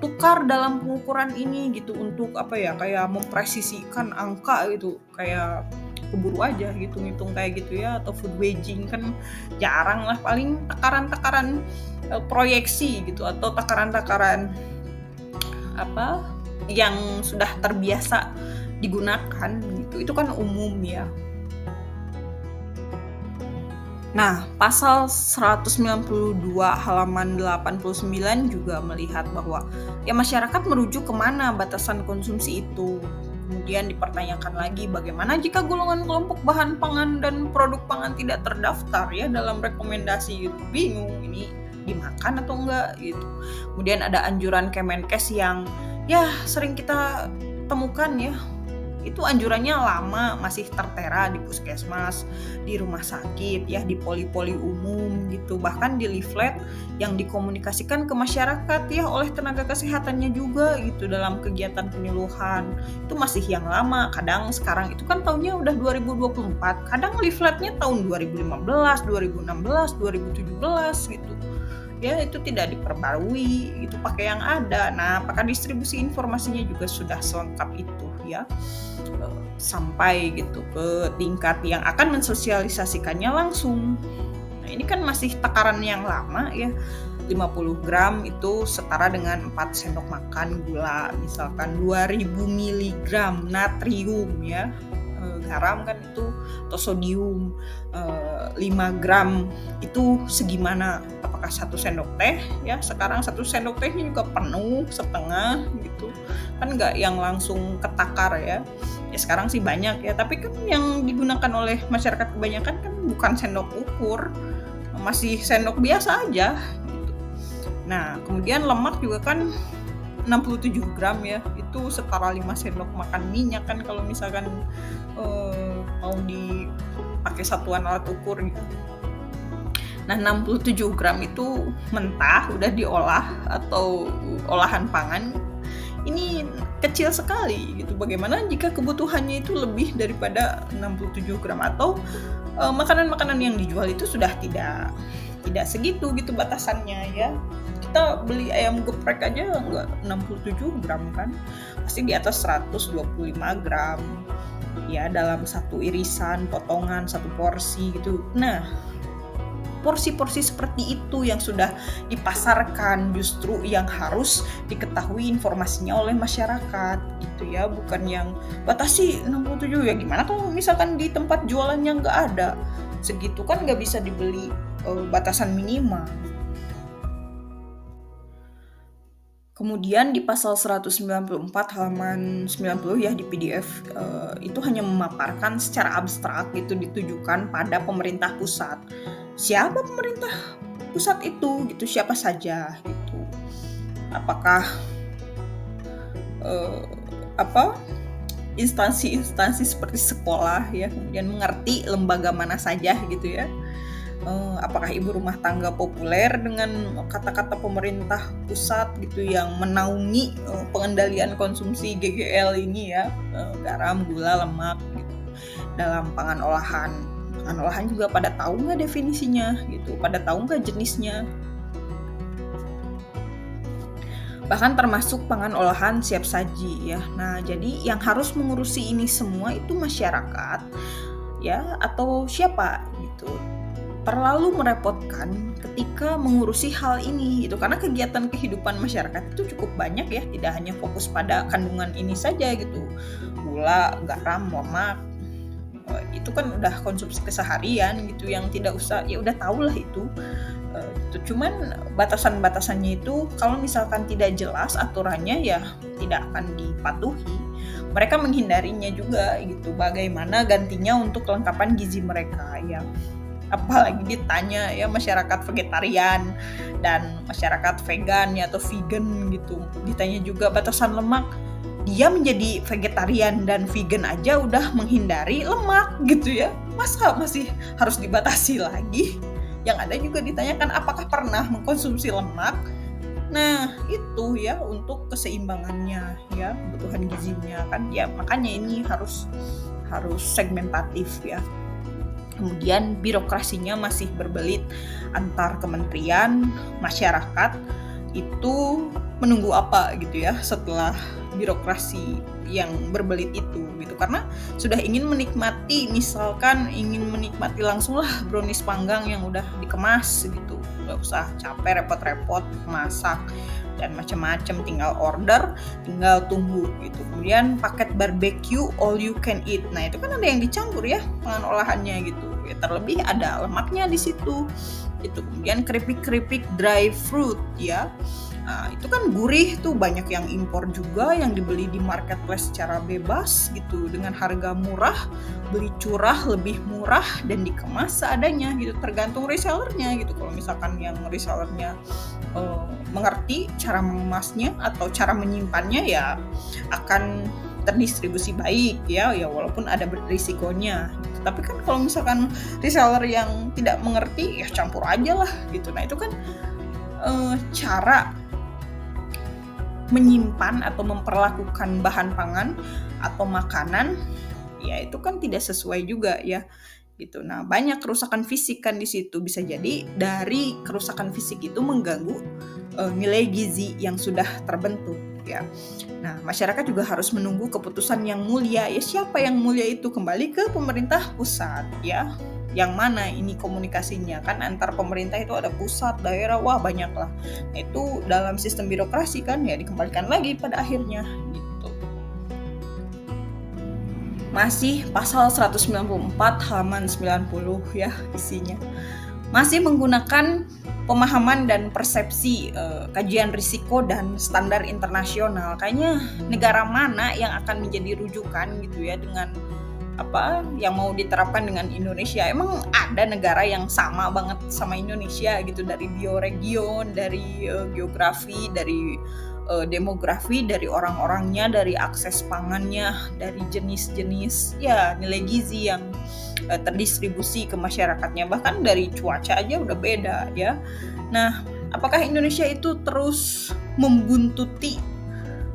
tukar dalam pengukuran ini gitu untuk kayak mempresisikan angka gitu, kayak keburu aja gitu ngitung kayak gitu ya, atau food waging kan jarang lah, paling takaran-takaran proyeksi gitu, atau takaran-takaran yang sudah terbiasa digunakan gitu, itu kan umum ya. Nah, pasal 192 halaman 89 juga melihat bahwa ya masyarakat merujuk kemana batasan konsumsi itu. Kemudian dipertanyakan lagi bagaimana jika golongan kelompok bahan pangan dan produk pangan tidak terdaftar ya dalam rekomendasi gitu. Bingung ini dimakan atau enggak gitu. Kemudian ada anjuran Kemenkes yang ya sering kita temukan ya, itu anjurannya lama masih tertera di puskesmas, di rumah sakit ya, di poli-poli umum gitu, bahkan di leaflet yang dikomunikasikan ke masyarakat ya oleh tenaga kesehatannya juga gitu dalam kegiatan penyuluhan. Itu masih yang lama. Kadang sekarang itu kan tahunnya udah 2024, kadang leafletnya tahun 2015, 2016, 2017 gitu. Ya itu tidak diperbarui gitu, pakai yang ada. Nah, apakah distribusi informasinya juga sudah selengkap itu ya, sampai gitu ke tingkat yang akan mensosialisasikannya langsung. Nah, ini kan masih takaran yang lama ya. 50 gram itu setara dengan 4 sendok makan gula, misalkan 2000 mg natrium ya. Garam kan itu, atau sodium, 5 gram itu segimana, apakah 1 sendok teh ya, sekarang 1 sendok tehnya juga penuh setengah gitu kan, nggak yang langsung ketakar ya sekarang sih banyak ya, tapi kan yang digunakan oleh masyarakat kebanyakan kan bukan sendok ukur, masih sendok biasa aja gitu. Nah kemudian lemak juga kan 67 gram ya, itu setara 5 sendok makan minyak kan kalau misalkan mau dipakai satuan alat ukur gitu. Nah 67 gram itu mentah, udah diolah atau olahan pangan, ini kecil sekali gitu. Bagaimana jika kebutuhannya itu lebih daripada 67 gram, atau makanan-makanan yang dijual itu sudah tidak segitu gitu batasannya ya. Kita beli ayam geprek aja nggak 67 gram kan, pasti di atas 125 gram ya dalam satu irisan, potongan, satu porsi gitu. Nah porsi-porsi seperti itu yang sudah dipasarkan justru yang harus diketahui informasinya oleh masyarakat gitu ya, bukan yang batasi 67 ya. Gimana kalau misalkan di tempat jualannya nggak ada segitu kan, nggak bisa dibeli batasan minimal. Kemudian di pasal 194 halaman 90 ya di PDF, itu hanya memaparkan secara abstrak gitu, ditujukan pada pemerintah pusat. Siapa pemerintah pusat itu gitu, siapa saja gitu. Apakah instansi-instansi seperti sekolah ya, kemudian mengerti lembaga mana saja gitu ya. Apakah ibu rumah tangga populer dengan kata-kata pemerintah pusat gitu yang menaungi pengendalian konsumsi GGL ini ya, garam, gula, lemak gitu dalam pangan olahan. Pangan olahan juga pada tahu nggak definisinya gitu, pada tahu nggak jenisnya. Bahkan termasuk pangan olahan siap saji ya. Nah jadi yang harus mengurusi ini semua itu masyarakat ya, atau siapa gitu. Terlalu merepotkan ketika mengurusi hal ini gitu, karena kegiatan kehidupan masyarakat itu cukup banyak ya, tidak hanya fokus pada kandungan ini saja gitu, gula, garam, lemak, itu kan udah konsumsi keseharian gitu yang tidak usah, ya udah tahulah itu. Cuman batasan-batasannya itu kalau misalkan tidak jelas aturannya ya tidak akan dipatuhi. Mereka menghindarinya juga gitu, bagaimana gantinya untuk kelengkapan gizi mereka ya. Apalagi ditanya ya masyarakat vegetarian dan masyarakat vegan ya atau vegan gitu, ditanya juga batasan lemak, dia menjadi vegetarian dan vegan aja udah menghindari lemak gitu ya, masa masih harus dibatasi lagi? Yang ada juga ditanyakan apakah pernah mengkonsumsi lemak. Nah itu ya untuk keseimbangannya ya, kebutuhan gizinya kan ya, makanya ini harus segmentatif ya. Kemudian birokrasinya masih berbelit antar kementerian, masyarakat itu menunggu apa gitu ya setelah birokrasi yang berbelit itu gitu, karena sudah ingin menikmati, misalkan ingin menikmati langsung lah brownies panggang yang udah dikemas gitu, nggak usah capek repot-repot masak dan macam-macam, tinggal order, tinggal tunggu gitu. Kemudian paket barbecue all you can eat, nah itu kan ada yang dicampur ya pangan olahannya gitu ya, terlebih ada lemaknya di situ gitu. Kemudian keripik-keripik dry fruit ya, nah itu kan gurih tuh, banyak yang impor juga yang dibeli di marketplace secara bebas gitu dengan harga murah, beli curah lebih murah dan dikemas seadanya gitu, tergantung resellernya gitu. Kalau misalkan yang resellernya mengerti cara mengemasnya atau cara menyimpannya ya akan terdistribusi baik ya walaupun ada risikonya gitu. Tapi kan kalau misalkan reseller yang tidak mengerti ya campur aja lah gitu. Nah itu kan cara menyimpan atau memperlakukan bahan pangan atau makanan ya itu kan tidak sesuai juga ya gitu. Nah, banyak kerusakan fisik kan di situ. Bisa jadi dari kerusakan fisik itu mengganggu nilai gizi yang sudah terbentuk ya. Nah, masyarakat juga harus menunggu keputusan yang mulia. Ya siapa yang mulia itu kembali ke pemerintah pusat ya. Yang mana ini komunikasinya kan antar pemerintah itu ada pusat, daerah, wah banyak lah. Nah, itu dalam sistem birokrasi kan ya dikembalikan lagi pada akhirnya gitu. Masih pasal 194 halaman 90 ya isinya. Masih menggunakan pemahaman dan persepsi kajian risiko dan standar internasional. Kayaknya negara mana yang akan menjadi rujukan gitu ya dengan apa yang mau diterapkan dengan Indonesia. Emang ada negara yang sama banget sama Indonesia gitu dari bioregion, dari geografi, dari demografi, dari orang-orangnya, dari akses pangannya, dari jenis-jenis ya nilai gizi yang terdistribusi ke masyarakatnya, bahkan dari cuaca aja udah beda ya. Nah, apakah Indonesia itu terus membuntuti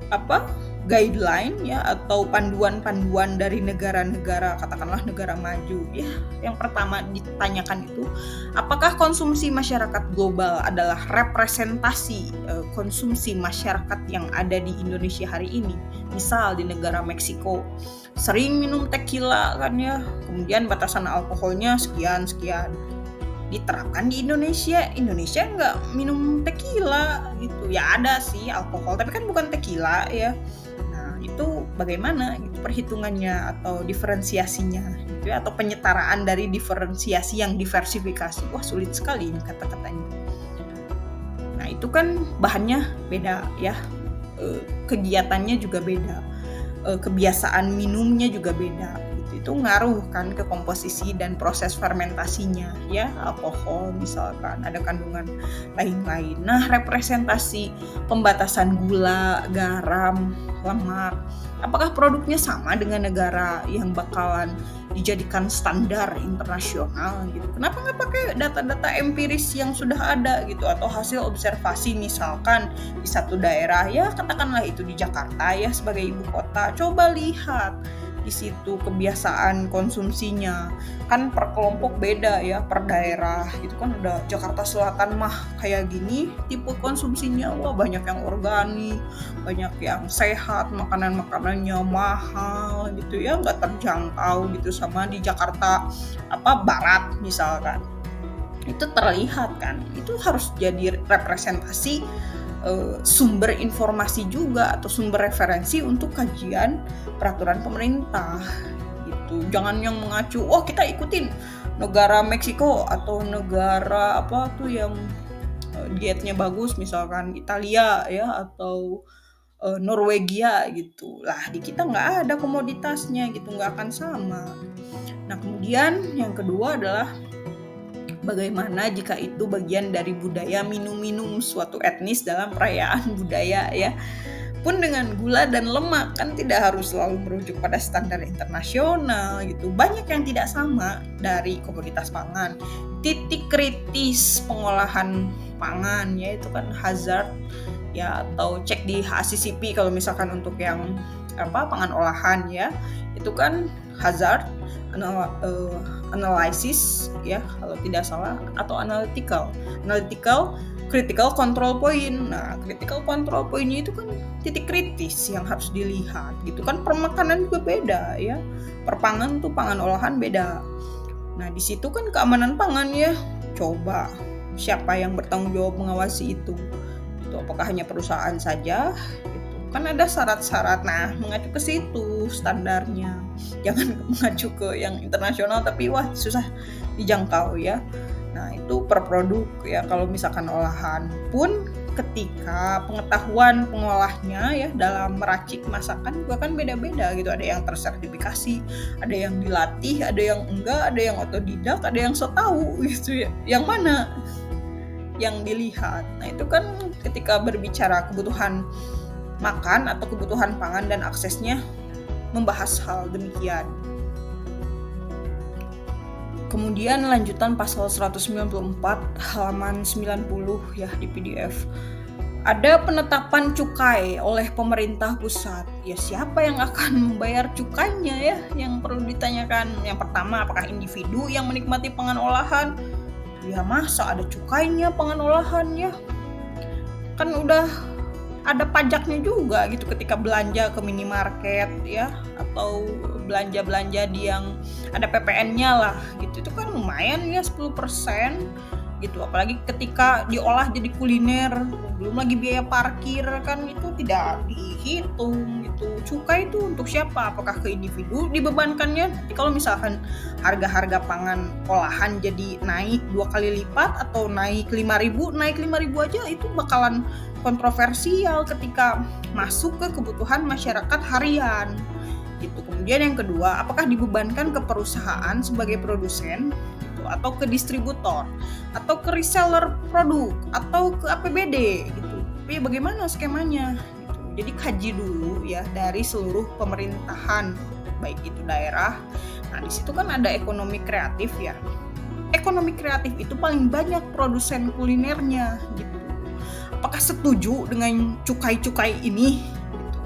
apa guideline ya atau panduan-panduan dari negara-negara, katakanlah negara maju ya? Yang pertama ditanyakan itu apakah konsumsi masyarakat global adalah representasi konsumsi masyarakat yang ada di Indonesia hari ini. Misal di negara Meksiko sering minum tequila kan ya, kemudian batasan alkoholnya sekian diterapkan di Indonesia nggak minum tequila gitu ya, ada sih alkohol tapi kan bukan tequila ya. Nah itu bagaimana gitu perhitungannya atau diferensiasinya gitu ya, atau penyetaraan dari diferensiasi yang diversifikasi. Wah sulit sekali ini kata-katanya. Nah itu kan bahannya beda ya, kegiatannya juga beda, kebiasaan minumnya juga beda. Itu ngaruh kan ke komposisi dan proses fermentasinya ya, alkohol misalkan ada kandungan lain-lain. Nah representasi pembatasan gula, garam, lemak, apakah produknya sama dengan negara yang bakalan dijadikan standar internasional gitu? Kenapa nggak pakai data-data empiris yang sudah ada gitu, atau hasil observasi misalkan di satu daerah ya, katakanlah itu di Jakarta ya sebagai ibu kota, coba lihat di situ kebiasaan konsumsinya kan per kelompok beda ya, per daerah gitu kan. Udah Jakarta Selatan mah kayak gini tipe konsumsinya, wah banyak yang organik, banyak yang sehat, makanannya mahal gitu ya, nggak terjangkau gitu. Sama di Jakarta Barat misalkan, itu terlihat kan, itu harus jadi representasi sumber informasi juga atau sumber referensi untuk kajian peraturan pemerintah gitu. Jangan yang mengacu kita ikutin negara Meksiko atau negara yang dietnya bagus misalkan Italia ya, atau Norwegia gitu. Lah di kita nggak ada komoditasnya gitu, nggak akan sama. Nah kemudian yang kedua adalah bagaimana jika itu bagian dari budaya minum-minum suatu etnis dalam perayaan budaya ya. Pun dengan gula dan lemak kan tidak harus selalu merujuk pada standar internasional gitu. Banyak yang tidak sama dari komoditas pangan. Titik kritis pengolahan pangan ya itu kan hazard ya, atau cek di HACCP kalau misalkan untuk yang pangan olahan ya. Itu kan hazard analysis ya kalau tidak salah, atau analytical critical control point. Nah critical control pointnya itu kan titik kritis yang harus dilihat gitu kan. Permakanan juga beda ya, perpangan tuh pangan olahan beda. Nah di situ kan keamanan pangan ya, coba siapa yang bertanggung jawab mengawasi itu apakah hanya perusahaan saja gitu kan, ada syarat-syarat. Nah mengacu ke situ standarnya, jangan mengacu ke yang internasional tapi susah dijangkau ya. Nah itu per produk ya. Kalau misalkan olahan pun ketika pengetahuan pengolahnya ya dalam meracik masakan juga kan beda-beda gitu. Ada yang tersertifikasi, ada yang dilatih, ada yang enggak, ada yang otodidak, ada yang so tahu gitu ya. Yang mana yang dilihat? Nah itu kan ketika berbicara kebutuhan makan atau kebutuhan pangan dan aksesnya membahas hal demikian. Kemudian lanjutan pasal 194 halaman 90 ya di PDF. Ada penetapan cukai oleh pemerintah pusat. Ya siapa yang akan membayar cukainya ya? Yang perlu ditanyakan. Yang pertama, apakah individu yang menikmati pangan olahan? Ya masa ada cukainya pangan olahan ya? Kan udah ada pajaknya juga gitu ketika belanja ke minimarket ya, atau belanja-belanja di yang ada PPN-nya lah gitu. Itu kan lumayan ya 10% gitu, apalagi ketika diolah jadi kuliner, belum lagi biaya parkir kan itu tidak dihitung gitu. Cukai itu untuk siapa? Apakah ke individu dibebankannya? Nanti kalau misalkan harga-harga pangan olahan jadi naik 2 kali lipat atau naik 5.000 aja, itu bakalan kontroversial ketika masuk ke kebutuhan masyarakat harian gitu. Kemudian yang kedua, apakah dibebankan ke perusahaan sebagai produsen gitu, atau ke distributor, atau ke reseller produk, atau ke APBD gitu. Tapi bagaimana skemanya gitu. Jadi kaji dulu ya dari seluruh pemerintahan, baik itu daerah. Nah, di situ kan ada ekonomi kreatif ya. Ekonomi kreatif itu paling banyak produsen kulinernya gitu. Apakah setuju dengan cukai-cukai ini?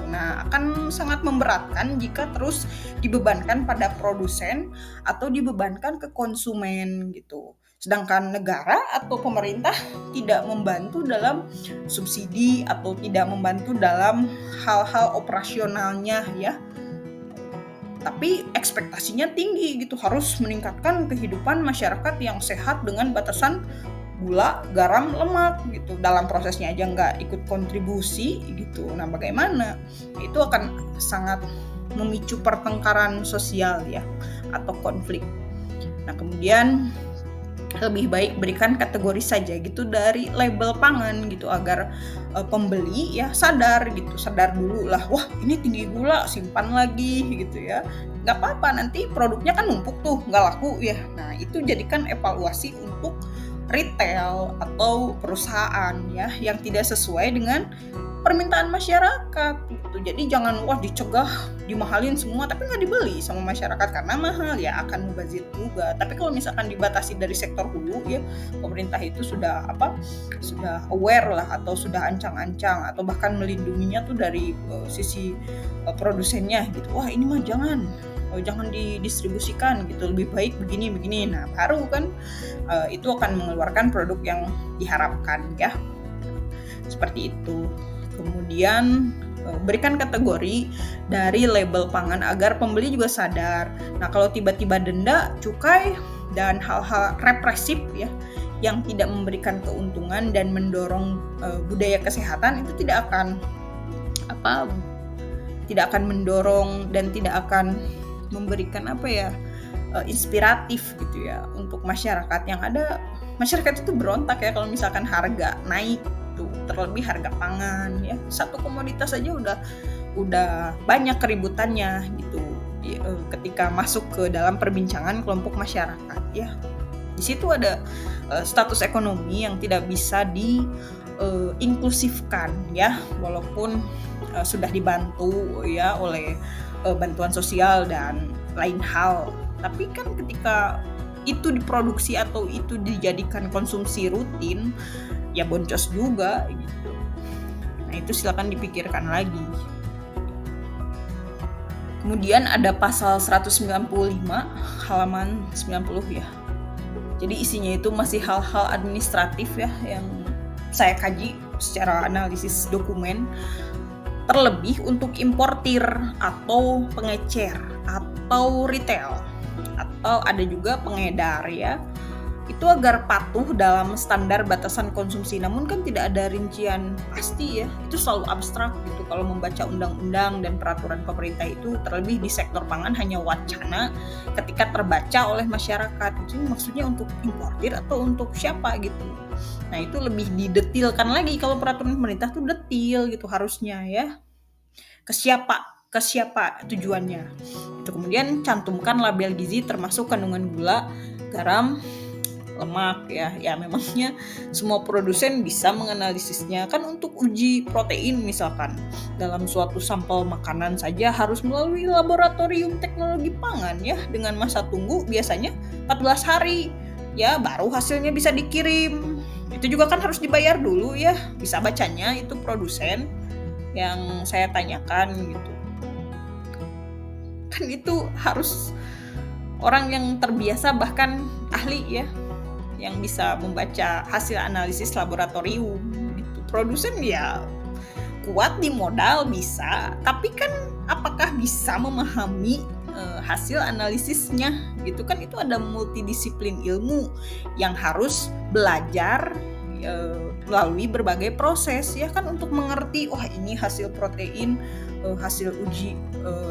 Nah, akan sangat memberatkan jika terus dibebankan pada produsen atau dibebankan ke konsumen gitu. Sedangkan negara atau pemerintah tidak membantu dalam subsidi atau tidak membantu dalam hal-hal operasionalnya ya. Tapi ekspektasinya tinggi gitu, harus meningkatkan kehidupan masyarakat yang sehat dengan batasan gula, garam, lemak gitu. Dalam prosesnya aja nggak ikut kontribusi gitu. Nah, bagaimana? Itu akan sangat memicu pertengkaran sosial ya, atau konflik. Nah, kemudian lebih baik berikan kategori saja gitu dari label pangan gitu, agar pembeli ya sadar dulu lah, wah ini tinggi gula, simpan lagi gitu ya, nggak apa-apa, nanti produknya kan numpuk tuh nggak laku ya. Nah, itu jadikan evaluasi untuk retail atau perusahaan ya yang tidak sesuai dengan permintaan masyarakat gitu. Jadi jangan wah dicegah, dimahalin semua tapi nggak dibeli sama masyarakat karena mahal, ya akan mubazir juga. Tapi kalau misalkan dibatasi dari sektor hulu ya, pemerintah itu sudah aware lah, atau sudah ancang-ancang, atau bahkan melindunginya tuh dari sisi produsennya gitu. Wah ini mah jangan didistribusikan gitu, lebih baik begini. Nah baru kan itu akan mengeluarkan produk yang diharapkan ya, seperti itu. Kemudian berikan kategori dari label pangan agar pembeli juga sadar. Nah, kalau tiba-tiba denda, cukai, dan hal-hal represif ya yang tidak memberikan keuntungan dan mendorong budaya kesehatan, itu tidak akan mendorong dan tidak akan memberikan inspiratif gitu ya untuk masyarakat. Yang ada masyarakat itu berontak ya kalau misalkan harga naik tuh, terlebih harga pangan ya, satu komoditas aja udah banyak keributannya gitu ketika masuk ke dalam perbincangan kelompok masyarakat ya. Di situ ada status ekonomi yang tidak bisa inklusifkan ya, walaupun sudah dibantu ya oleh bantuan sosial dan lain hal. Tapi kan ketika itu diproduksi atau itu dijadikan konsumsi rutin, ya boncos juga gitu. Nah, itu silakan dipikirkan lagi. Kemudian ada pasal 195 halaman 90 ya. Jadi isinya itu masih hal-hal administratif ya yang saya kaji secara analisis dokumen. Terlebih untuk importir atau pengecer atau retail, atau ada juga pengedar ya, itu agar patuh dalam standar batasan konsumsi. Namun kan tidak ada rincian pasti ya, itu selalu abstrak gitu kalau membaca undang-undang dan peraturan pemerintah itu, terlebih di sektor pangan hanya wacana ketika terbaca oleh masyarakat. Itu maksudnya untuk importir atau untuk siapa gitu. Nah, itu lebih didetilkan lagi kalau peraturan pemerintah tuh detil gitu harusnya ya. Ke siapa tujuannya. Itu kemudian cantumkan label gizi termasuk kandungan gula, garam, lemak ya memangnya semua produsen bisa menganalisisnya kan. Untuk uji protein misalkan dalam suatu sampel makanan saja harus melalui laboratorium teknologi pangan ya, dengan masa tunggu biasanya 14 hari ya baru hasilnya bisa dikirim. Itu juga kan harus dibayar dulu ya, bisa bacanya itu produsen yang saya tanyakan gitu kan. Itu harus orang yang terbiasa bahkan ahli ya yang bisa membaca hasil analisis laboratorium gitu. Produsen ya kuat di modal bisa, tapi kan apakah bisa memahami hasil analisisnya gitu kan. Itu ada multidisiplin ilmu yang harus belajar melalui berbagai proses ya kan, untuk mengerti ini hasil protein, hasil uji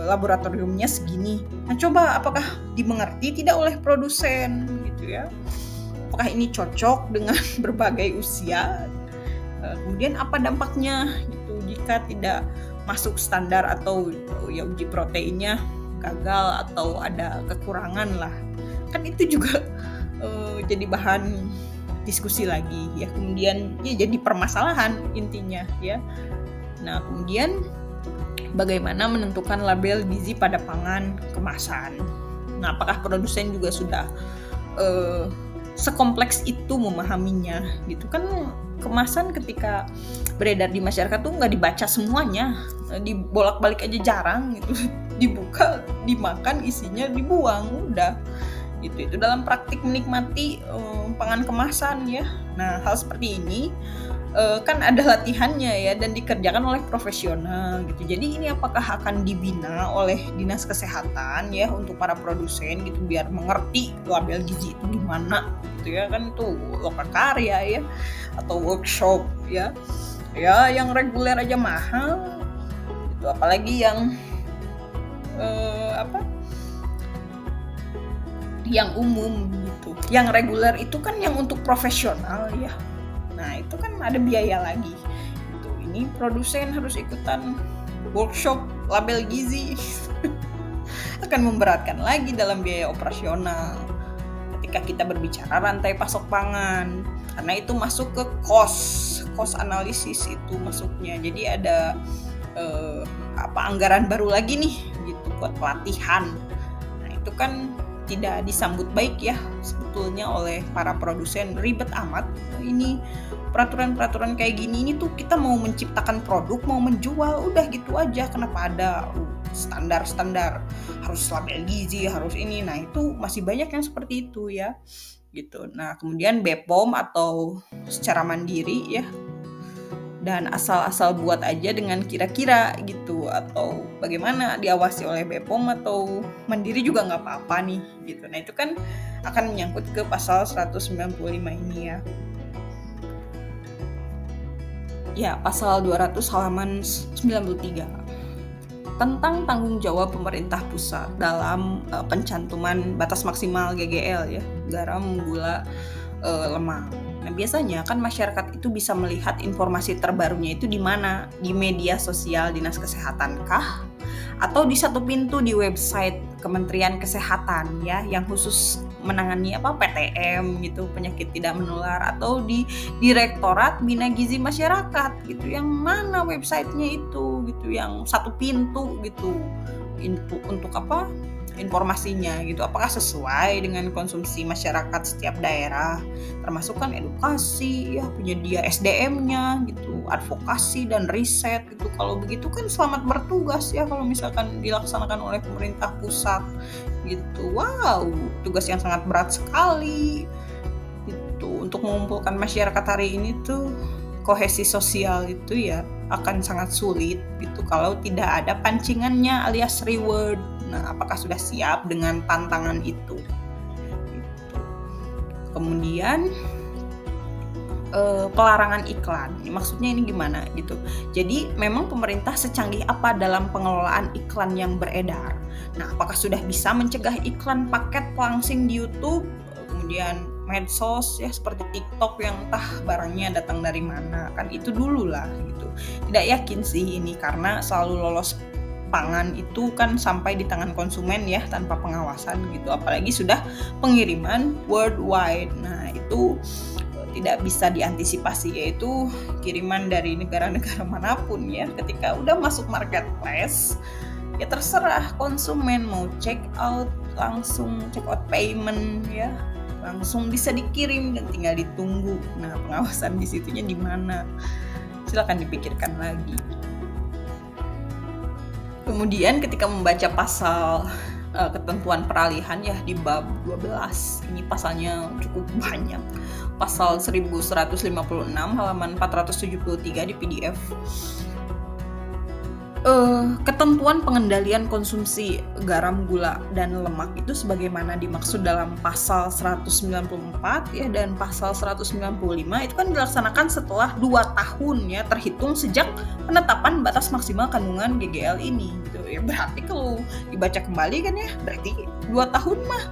laboratoriumnya segini. Nah coba apakah dimengerti tidak oleh produsen gitu ya, apakah ini cocok dengan berbagai usia, kemudian apa dampaknya gitu jika tidak masuk standar atau ya uji proteinnya gagal atau ada kekurangan lah kan. Itu juga jadi bahan diskusi lagi ya, kemudian ya jadi permasalahan intinya ya. Nah kemudian bagaimana menentukan label gizi pada pangan kemasan. Nah apakah produsen juga sudah sekompleks itu memahaminya gitu kan. Kemasan ketika beredar di masyarakat tuh nggak dibaca semuanya, dibolak-balik aja jarang gitu, dibuka dimakan isinya dibuang udah gitu. Itu dalam praktik menikmati pangan kemasan ya. Nah hal seperti ini kan ada latihannya ya dan dikerjakan oleh profesional gitu. Jadi ini apakah akan dibina oleh Dinas Kesehatan ya untuk para produsen gitu biar mengerti label gizi itu gimana gitu ya kan. Itu lokakarya ya atau workshop ya yang reguler aja mahal gitu, apalagi yang yang umum gitu. Yang reguler itu kan yang untuk profesional ya. Nah itu kan ada biaya lagi gitu. Ini produsen harus ikutan workshop label gizi akan memberatkan lagi dalam biaya operasional ketika kita berbicara rantai pasok pangan, karena itu masuk ke cost analisis itu masuknya. Jadi ada anggaran baru lagi nih gitu buat pelatihan. Nah itu kan tidak disambut baik ya sebetulnya oleh para produsen. Ribet amat ini peraturan-peraturan kayak gini. Ini tuh kita mau menciptakan produk, mau menjual, udah gitu aja. Kenapa ada standar-standar harus label gizi, harus ini. Nah itu masih banyak yang seperti itu ya gitu. Nah kemudian BPOM atau secara mandiri ya, dan asal-asal buat aja dengan kira-kira gitu, atau bagaimana diawasi oleh BPOM atau mandiri juga nggak apa-apa nih gitu. Nah itu kan akan menyangkut ke pasal 195 ini ya. Ya pasal 200 halaman 93 tentang tanggung jawab pemerintah pusat dalam pencantuman batas maksimal GGL ya, garam, gula, lemak. Nah biasanya kan masyarakat itu bisa melihat informasi terbarunya itu di mana? Di media sosial Dinas Kesehatan kah? Atau di satu pintu di website Kementerian Kesehatan ya, yang khusus menangani PTM gitu, penyakit tidak menular, atau di Direktorat Bina Gizi Masyarakat gitu. Yang mana websitenya itu gitu, yang satu pintu gitu. Untuk apa? Informasinya gitu, apakah sesuai dengan konsumsi masyarakat setiap daerah, termasuk kan edukasi ya, penyedia SDM-nya gitu, advokasi dan riset gitu. Kalau begitu kan selamat bertugas ya kalau misalkan dilaksanakan oleh pemerintah pusat gitu. Wow, tugas yang sangat berat sekali gitu. Untuk mengumpulkan masyarakat hari ini tuh kohesi sosial itu ya akan sangat sulit gitu kalau tidak ada pancingannya alias reward. Nah, apakah sudah siap dengan tantangan itu? Gitu. Kemudian pelarangan iklan. Maksudnya ini gimana gitu. Jadi memang pemerintah secanggih apa dalam pengelolaan iklan yang beredar? Nah, apakah sudah bisa mencegah iklan paket pelangsing di YouTube, kemudian medsos ya seperti TikTok yang entah barangnya datang dari mana, kan itu dulu lah gitu. Tidak yakin sih ini karena selalu lolos pangan itu kan sampai di tangan konsumen ya tanpa pengawasan gitu, apalagi sudah pengiriman worldwide. Nah, itu tidak bisa diantisipasi, yaitu kiriman dari negara-negara manapun ya. Ketika udah masuk marketplace, ya terserah konsumen mau check out, langsung check out payment ya, langsung bisa dikirim dan tinggal ditunggu. Nah, pengawasan di situnya di mana? Silakan dipikirkan lagi. Kemudian ketika membaca pasal ketentuan peralihan ya di bab 12, ini pasalnya cukup banyak. Pasal 1156 halaman 473 di PDF. Ketentuan pengendalian konsumsi garam, gula, dan lemak itu sebagaimana dimaksud dalam pasal 194 ya dan pasal 195 itu kan dilaksanakan setelah 2 tahun ya terhitung sejak penetapan batas maksimal kandungan GGL ini gitu ya. Berarti kalau dibaca kembali kan ya berarti 2 tahun mah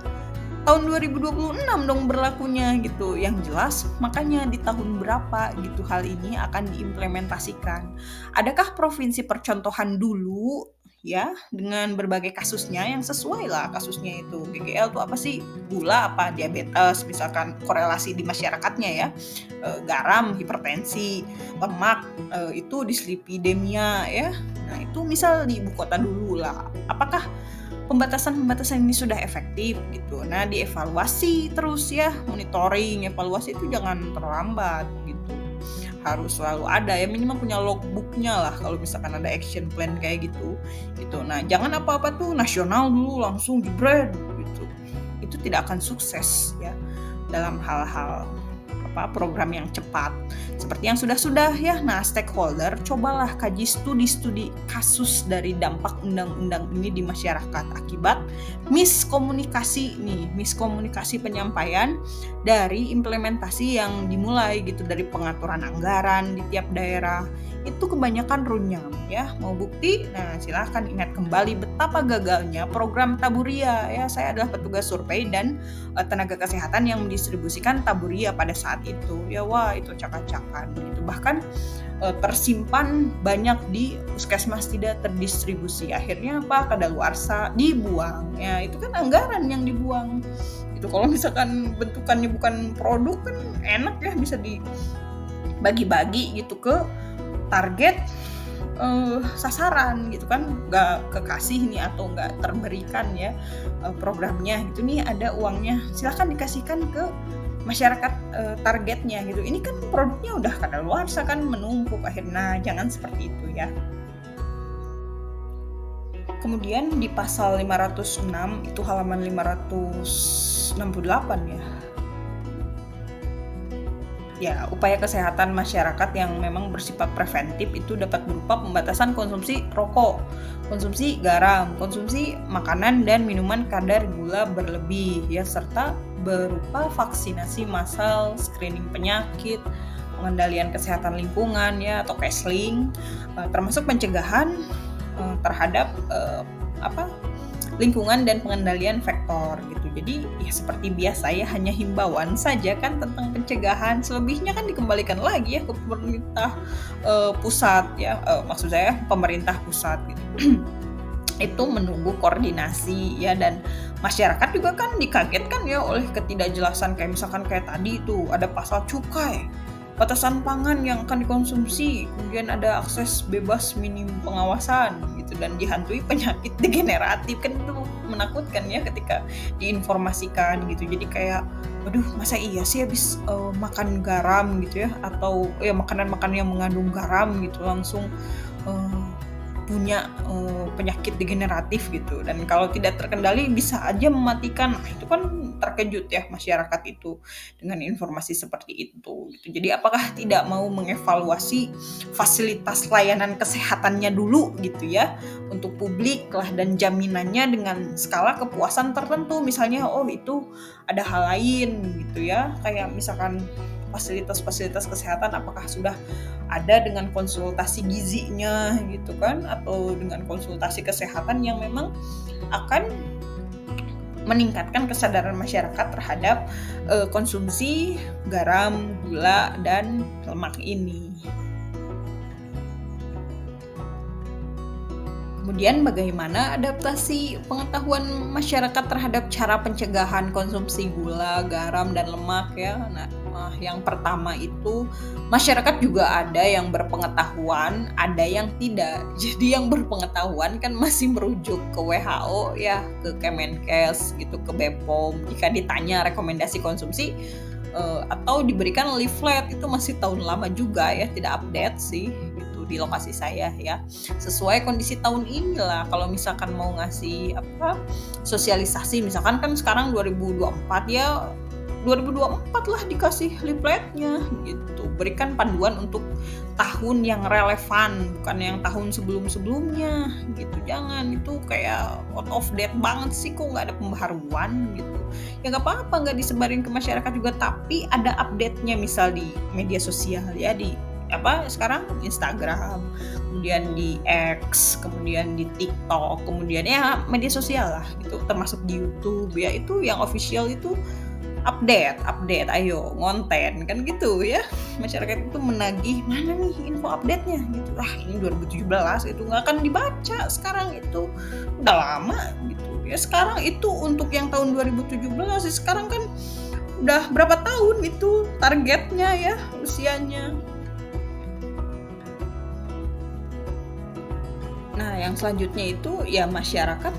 tahun 2026 dong berlakunya gitu. Yang jelas makanya di tahun berapa gitu hal ini akan diimplementasikan. Adakah provinsi percontohan dulu ya dengan berbagai kasusnya yang sesuai lah kasusnya itu. GGL itu apa sih? Gula apa diabetes misalkan korelasi di masyarakatnya ya. Garam hipertensi, lemak itu dislipidemia ya. Nah, itu misal di ibu kota dulu lah. Apakah pembatasan-pembatasan ini sudah efektif gitu. Nah, dievaluasi terus ya, monitoring, evaluasi itu jangan terlambat gitu. Harus selalu ada ya, minimal punya logbooknya lah kalau misalkan ada action plan kayak gitu. Nah, jangan apa-apa tuh nasional dulu langsung jebret gitu. Itu tidak akan sukses ya dalam hal-hal program yang cepat seperti yang sudah ya. Nah, stakeholder cobalah kaji studi kasus dari dampak undang-undang ini di masyarakat akibat miskomunikasi penyampaian dari implementasi yang dimulai gitu dari pengaturan anggaran di tiap daerah. Itu kebanyakan runyam ya. Mau bukti? Nah, silahkan ingat kembali betapa gagalnya program Taburia ya. Saya adalah petugas survei dan tenaga kesehatan yang mendistribusikan Taburia pada saat itu ya. Wah, itu acak-acakan gitu. Bahkan tersimpan banyak di puskesmas tidak terdistribusi. Akhirnya apa? Kadaluarsa dibuang ya. Itu kan anggaran yang dibuang. Itu kalau misalkan bentukannya bukan produk kan enak ya, bisa dibagi-bagi gitu ke target sasaran gitu kan, nggak kekasih nih atau nggak terberikan ya programnya gitu nih, ada uangnya silahkan dikasihkan ke masyarakat targetnya gitu. Ini kan produknya udah kadaluarsa kan, menumpuk akhirnya. Jangan seperti itu ya. Kemudian di pasal 506 itu halaman 568 ya. Ya, upaya kesehatan masyarakat yang memang bersifat preventif itu dapat berupa pembatasan konsumsi rokok, konsumsi garam, konsumsi makanan dan minuman kadar gula berlebih ya, serta berupa vaksinasi massal, screening penyakit, pengendalian kesehatan lingkungan ya atau KESLING, termasuk pencegahan terhadap lingkungan dan pengendalian vektor gitu. Jadi ya seperti biasa ya, hanya himbauan saja kan tentang pencegahan. Selebihnya kan dikembalikan lagi ya ke pemerintah pusat ya, maksud saya pemerintah pusat gitu. Itu menunggu koordinasi ya, dan masyarakat juga kan dikagetkan ya oleh ketidakjelasan kayak misalkan kayak tadi itu ada pasal cukai, batasan pangan yang akan dikonsumsi, kemudian ada akses bebas minim pengawasan gitu, dan dihantui penyakit degeneratif. Kan itu menakutkan ya ketika diinformasikan gitu. Jadi kayak waduh, masa iya sih habis makan garam gitu ya, atau ya makanan-makanan yang mengandung garam gitu langsung punya penyakit degeneratif gitu, dan kalau tidak terkendali bisa aja mematikan. Nah, itu kan terkejut ya masyarakat itu dengan informasi seperti itu gitu. Jadi apakah tidak mau mengevaluasi fasilitas layanan kesehatannya dulu gitu ya untuk publik lah, dan jaminannya dengan skala kepuasan tertentu, misalnya oh itu ada hal lain gitu ya, kayak misalkan fasilitas-fasilitas kesehatan apakah sudah ada dengan konsultasi gizinya gitu kan, atau dengan konsultasi kesehatan yang memang akan meningkatkan kesadaran masyarakat terhadap konsumsi garam, gula, dan lemak ini. Kemudian bagaimana adaptasi pengetahuan masyarakat terhadap cara pencegahan konsumsi gula, garam, dan lemak ya. Nah, yang pertama itu masyarakat juga ada yang berpengetahuan, ada yang tidak. Jadi yang berpengetahuan kan masih merujuk ke WHO ya, ke Kemenkes gitu, ke BPOM. Jika ditanya rekomendasi konsumsi atau diberikan leaflet itu masih tahun lama juga ya, tidak update sih gitu di lokasi saya ya. Sesuai kondisi tahun inilah kalau misalkan mau ngasih sosialisasi, misalkan kan sekarang 2024 ya, 2024 lah dikasih leafletnya gitu. Berikan panduan untuk tahun yang relevan, bukan yang tahun sebelum-sebelumnya gitu. Jangan, itu kayak out of date banget sih, kok nggak ada pembaharuan gitu. Ya nggak apa-apa nggak disebarin ke masyarakat juga, tapi ada update-nya misal di media sosial ya, di sekarang Instagram, kemudian di X, kemudian di TikTok, kemudian ya media sosial lah gitu, termasuk di YouTube ya, itu yang official itu update, ayo ngonten kan gitu ya. Masyarakat itu menagih, mana nih info update-nya gitu. Ini 2017 itu nggak akan dibaca sekarang, itu udah lama gitu ya. Sekarang itu untuk yang tahun 2017, sekarang kan udah berapa tahun itu targetnya ya usianya. Nah, yang selanjutnya itu ya masyarakat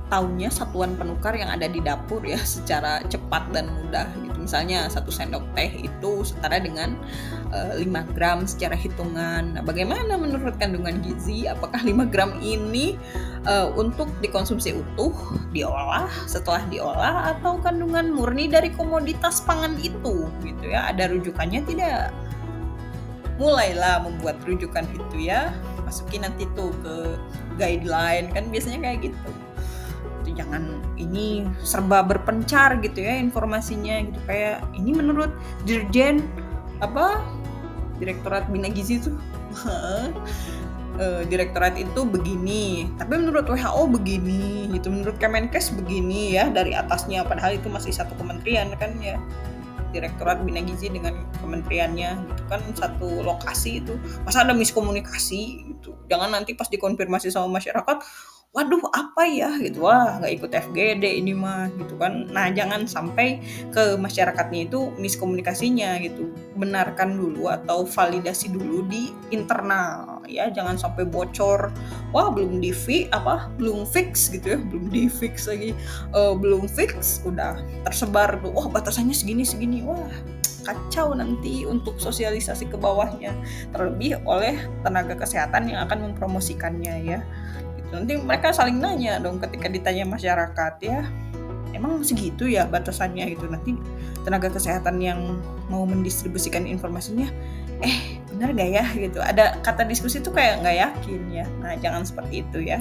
tahunya satuan penukar yang ada di dapur ya secara cepat dan mudah gitu. Misalnya 1 sendok teh itu setara dengan 5 gram secara hitungan. Nah, bagaimana menurut kandungan gizi? Apakah 5 gram ini untuk dikonsumsi utuh, diolah, setelah diolah, atau kandungan murni dari komoditas pangan itu gitu ya? Ada rujukannya tidak? Mulailah membuat rujukan itu ya. Masukin nanti tuh ke guideline, kan biasanya kayak gitu. Jangan ini serba berpencar gitu ya informasinya gitu, kayak ini menurut Dirjen Direktorat Bina Gizi tuh direktorat itu begini, tapi menurut WHO begini gitu, menurut Kemenkes begini ya dari atasnya, padahal itu masih satu kementerian kan ya, Direktorat Bina Gizi dengan kementeriannya gitu kan, satu lokasi itu. Masa ada miskomunikasi gitu? Jangan nanti pas dikonfirmasi sama masyarakat, waduh apa ya gitu, wah nggak ikut FGD ini mah gitu kan. Nah, jangan sampai ke masyarakatnya itu miskomunikasinya gitu. Benarkan dulu atau validasi dulu di internal ya, jangan sampai bocor, wah belum fix gitu ya, belum di fix lagi, belum fix udah tersebar tuh, wah batasannya segini, wah kacau nanti untuk sosialisasi ke bawahnya, terlebih oleh tenaga kesehatan yang akan mempromosikannya ya. Nanti mereka saling nanya dong ketika ditanya masyarakat ya, emang segitu ya batasannya gitu. Nanti tenaga kesehatan yang mau mendistribusikan informasinya, benar gak ya gitu, ada kata diskusi tuh kayak gak yakin ya. Nah, jangan seperti itu ya.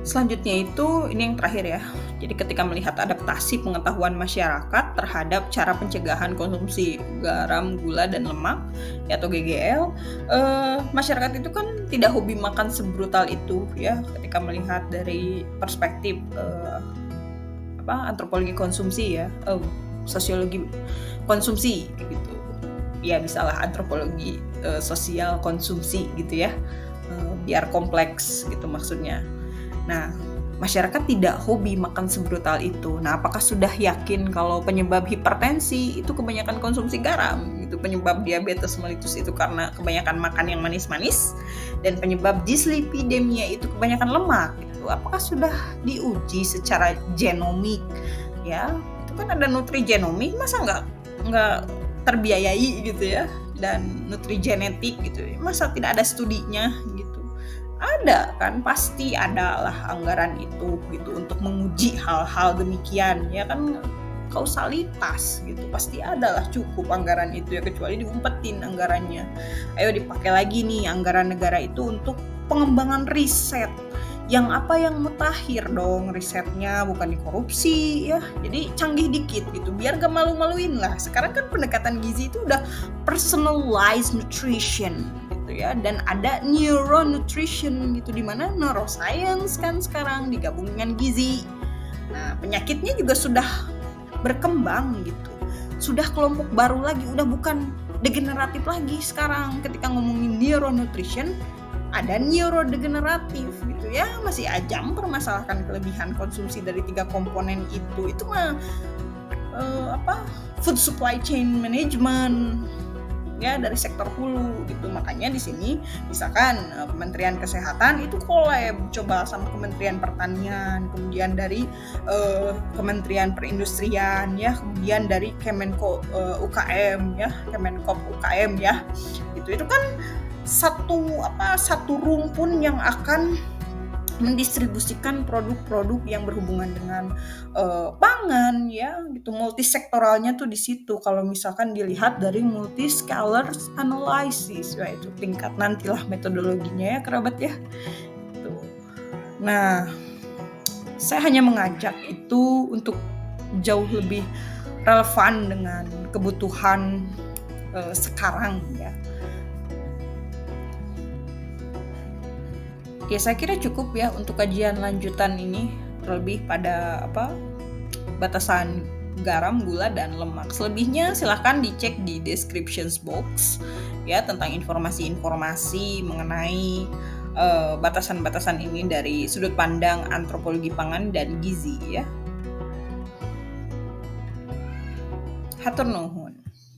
Selanjutnya itu, ini yang terakhir ya. Jadi ketika melihat adaptasi pengetahuan masyarakat terhadap cara pencegahan konsumsi garam, gula, dan lemak atau GGL, masyarakat itu kan tidak hobi makan sebrutal itu ya. Ketika melihat dari perspektif antropologi konsumsi ya, sosiologi konsumsi gitu. Ya bisalah antropologi sosial konsumsi gitu ya. Biar kompleks gitu maksudnya. Nah, masyarakat tidak hobi makan sebrutal itu. Nah, apakah sudah yakin kalau penyebab hipertensi itu kebanyakan konsumsi garam gitu, penyebab diabetes mellitus itu karena kebanyakan makan yang manis-manis, dan penyebab dislipidemia itu kebanyakan lemak gitu. Apakah sudah diuji secara genomik ya? Itu kan ada nutrigenomik, masa nggak terbiayai gitu ya, dan nutrigenetik gitu. Masa tidak ada studinya gitu? Ada kan, pasti ada lah anggaran itu gitu untuk menguji hal-hal demikian ya kan, kausalitas gitu, pasti ada lah cukup anggaran itu ya, kecuali diumpetin anggarannya. Ayo dipakai lagi nih anggaran negara itu untuk pengembangan riset yang mutakhir dong risetnya, bukan dikorupsi ya. Jadi canggih dikit gitu, biar gak malu-maluin lah. Sekarang kan pendekatan gizi itu udah personalized nutrition ya, dan ada neuronutrition gitu, dimana neuroscience kan sekarang digabung dengan gizi. Nah, penyakitnya juga sudah berkembang gitu, sudah kelompok baru lagi, udah bukan degeneratif lagi sekarang. Ketika ngomongin neuronutrition ada neurodegeneratif gitu ya, masih aja mempermasalahkan kelebihan konsumsi dari 3 komponen itu mah food supply chain management ya dari sektor hulu gitu. Makanya di sini misalkan Kementerian Kesehatan itu collab coba sama Kementerian Pertanian, kemudian dari Kementerian Perindustrian ya, kemudian dari Kemenko UKM ya, Kemenkop UKM ya. Gitu. Itu kan satu rumpun yang akan mendistribusikan produk-produk yang berhubungan dengan pangan ya gitu, multisektoralnya tuh di situ. Kalau misalkan dilihat dari multiscalar analysis, ya itu tingkat nantilah metodologinya ya kerabat ya. Tuh. Nah, saya hanya mengajak itu untuk jauh lebih relevan dengan kebutuhan sekarang ya. Ya saya kira cukup ya untuk kajian lanjutan ini, terlebih pada batasan garam, gula, dan lemak. Selebihnya silahkan dicek di description box ya tentang informasi-informasi mengenai batasan-batasan ini dari sudut pandang antropologi pangan dan gizi ya. Hatur nuhun.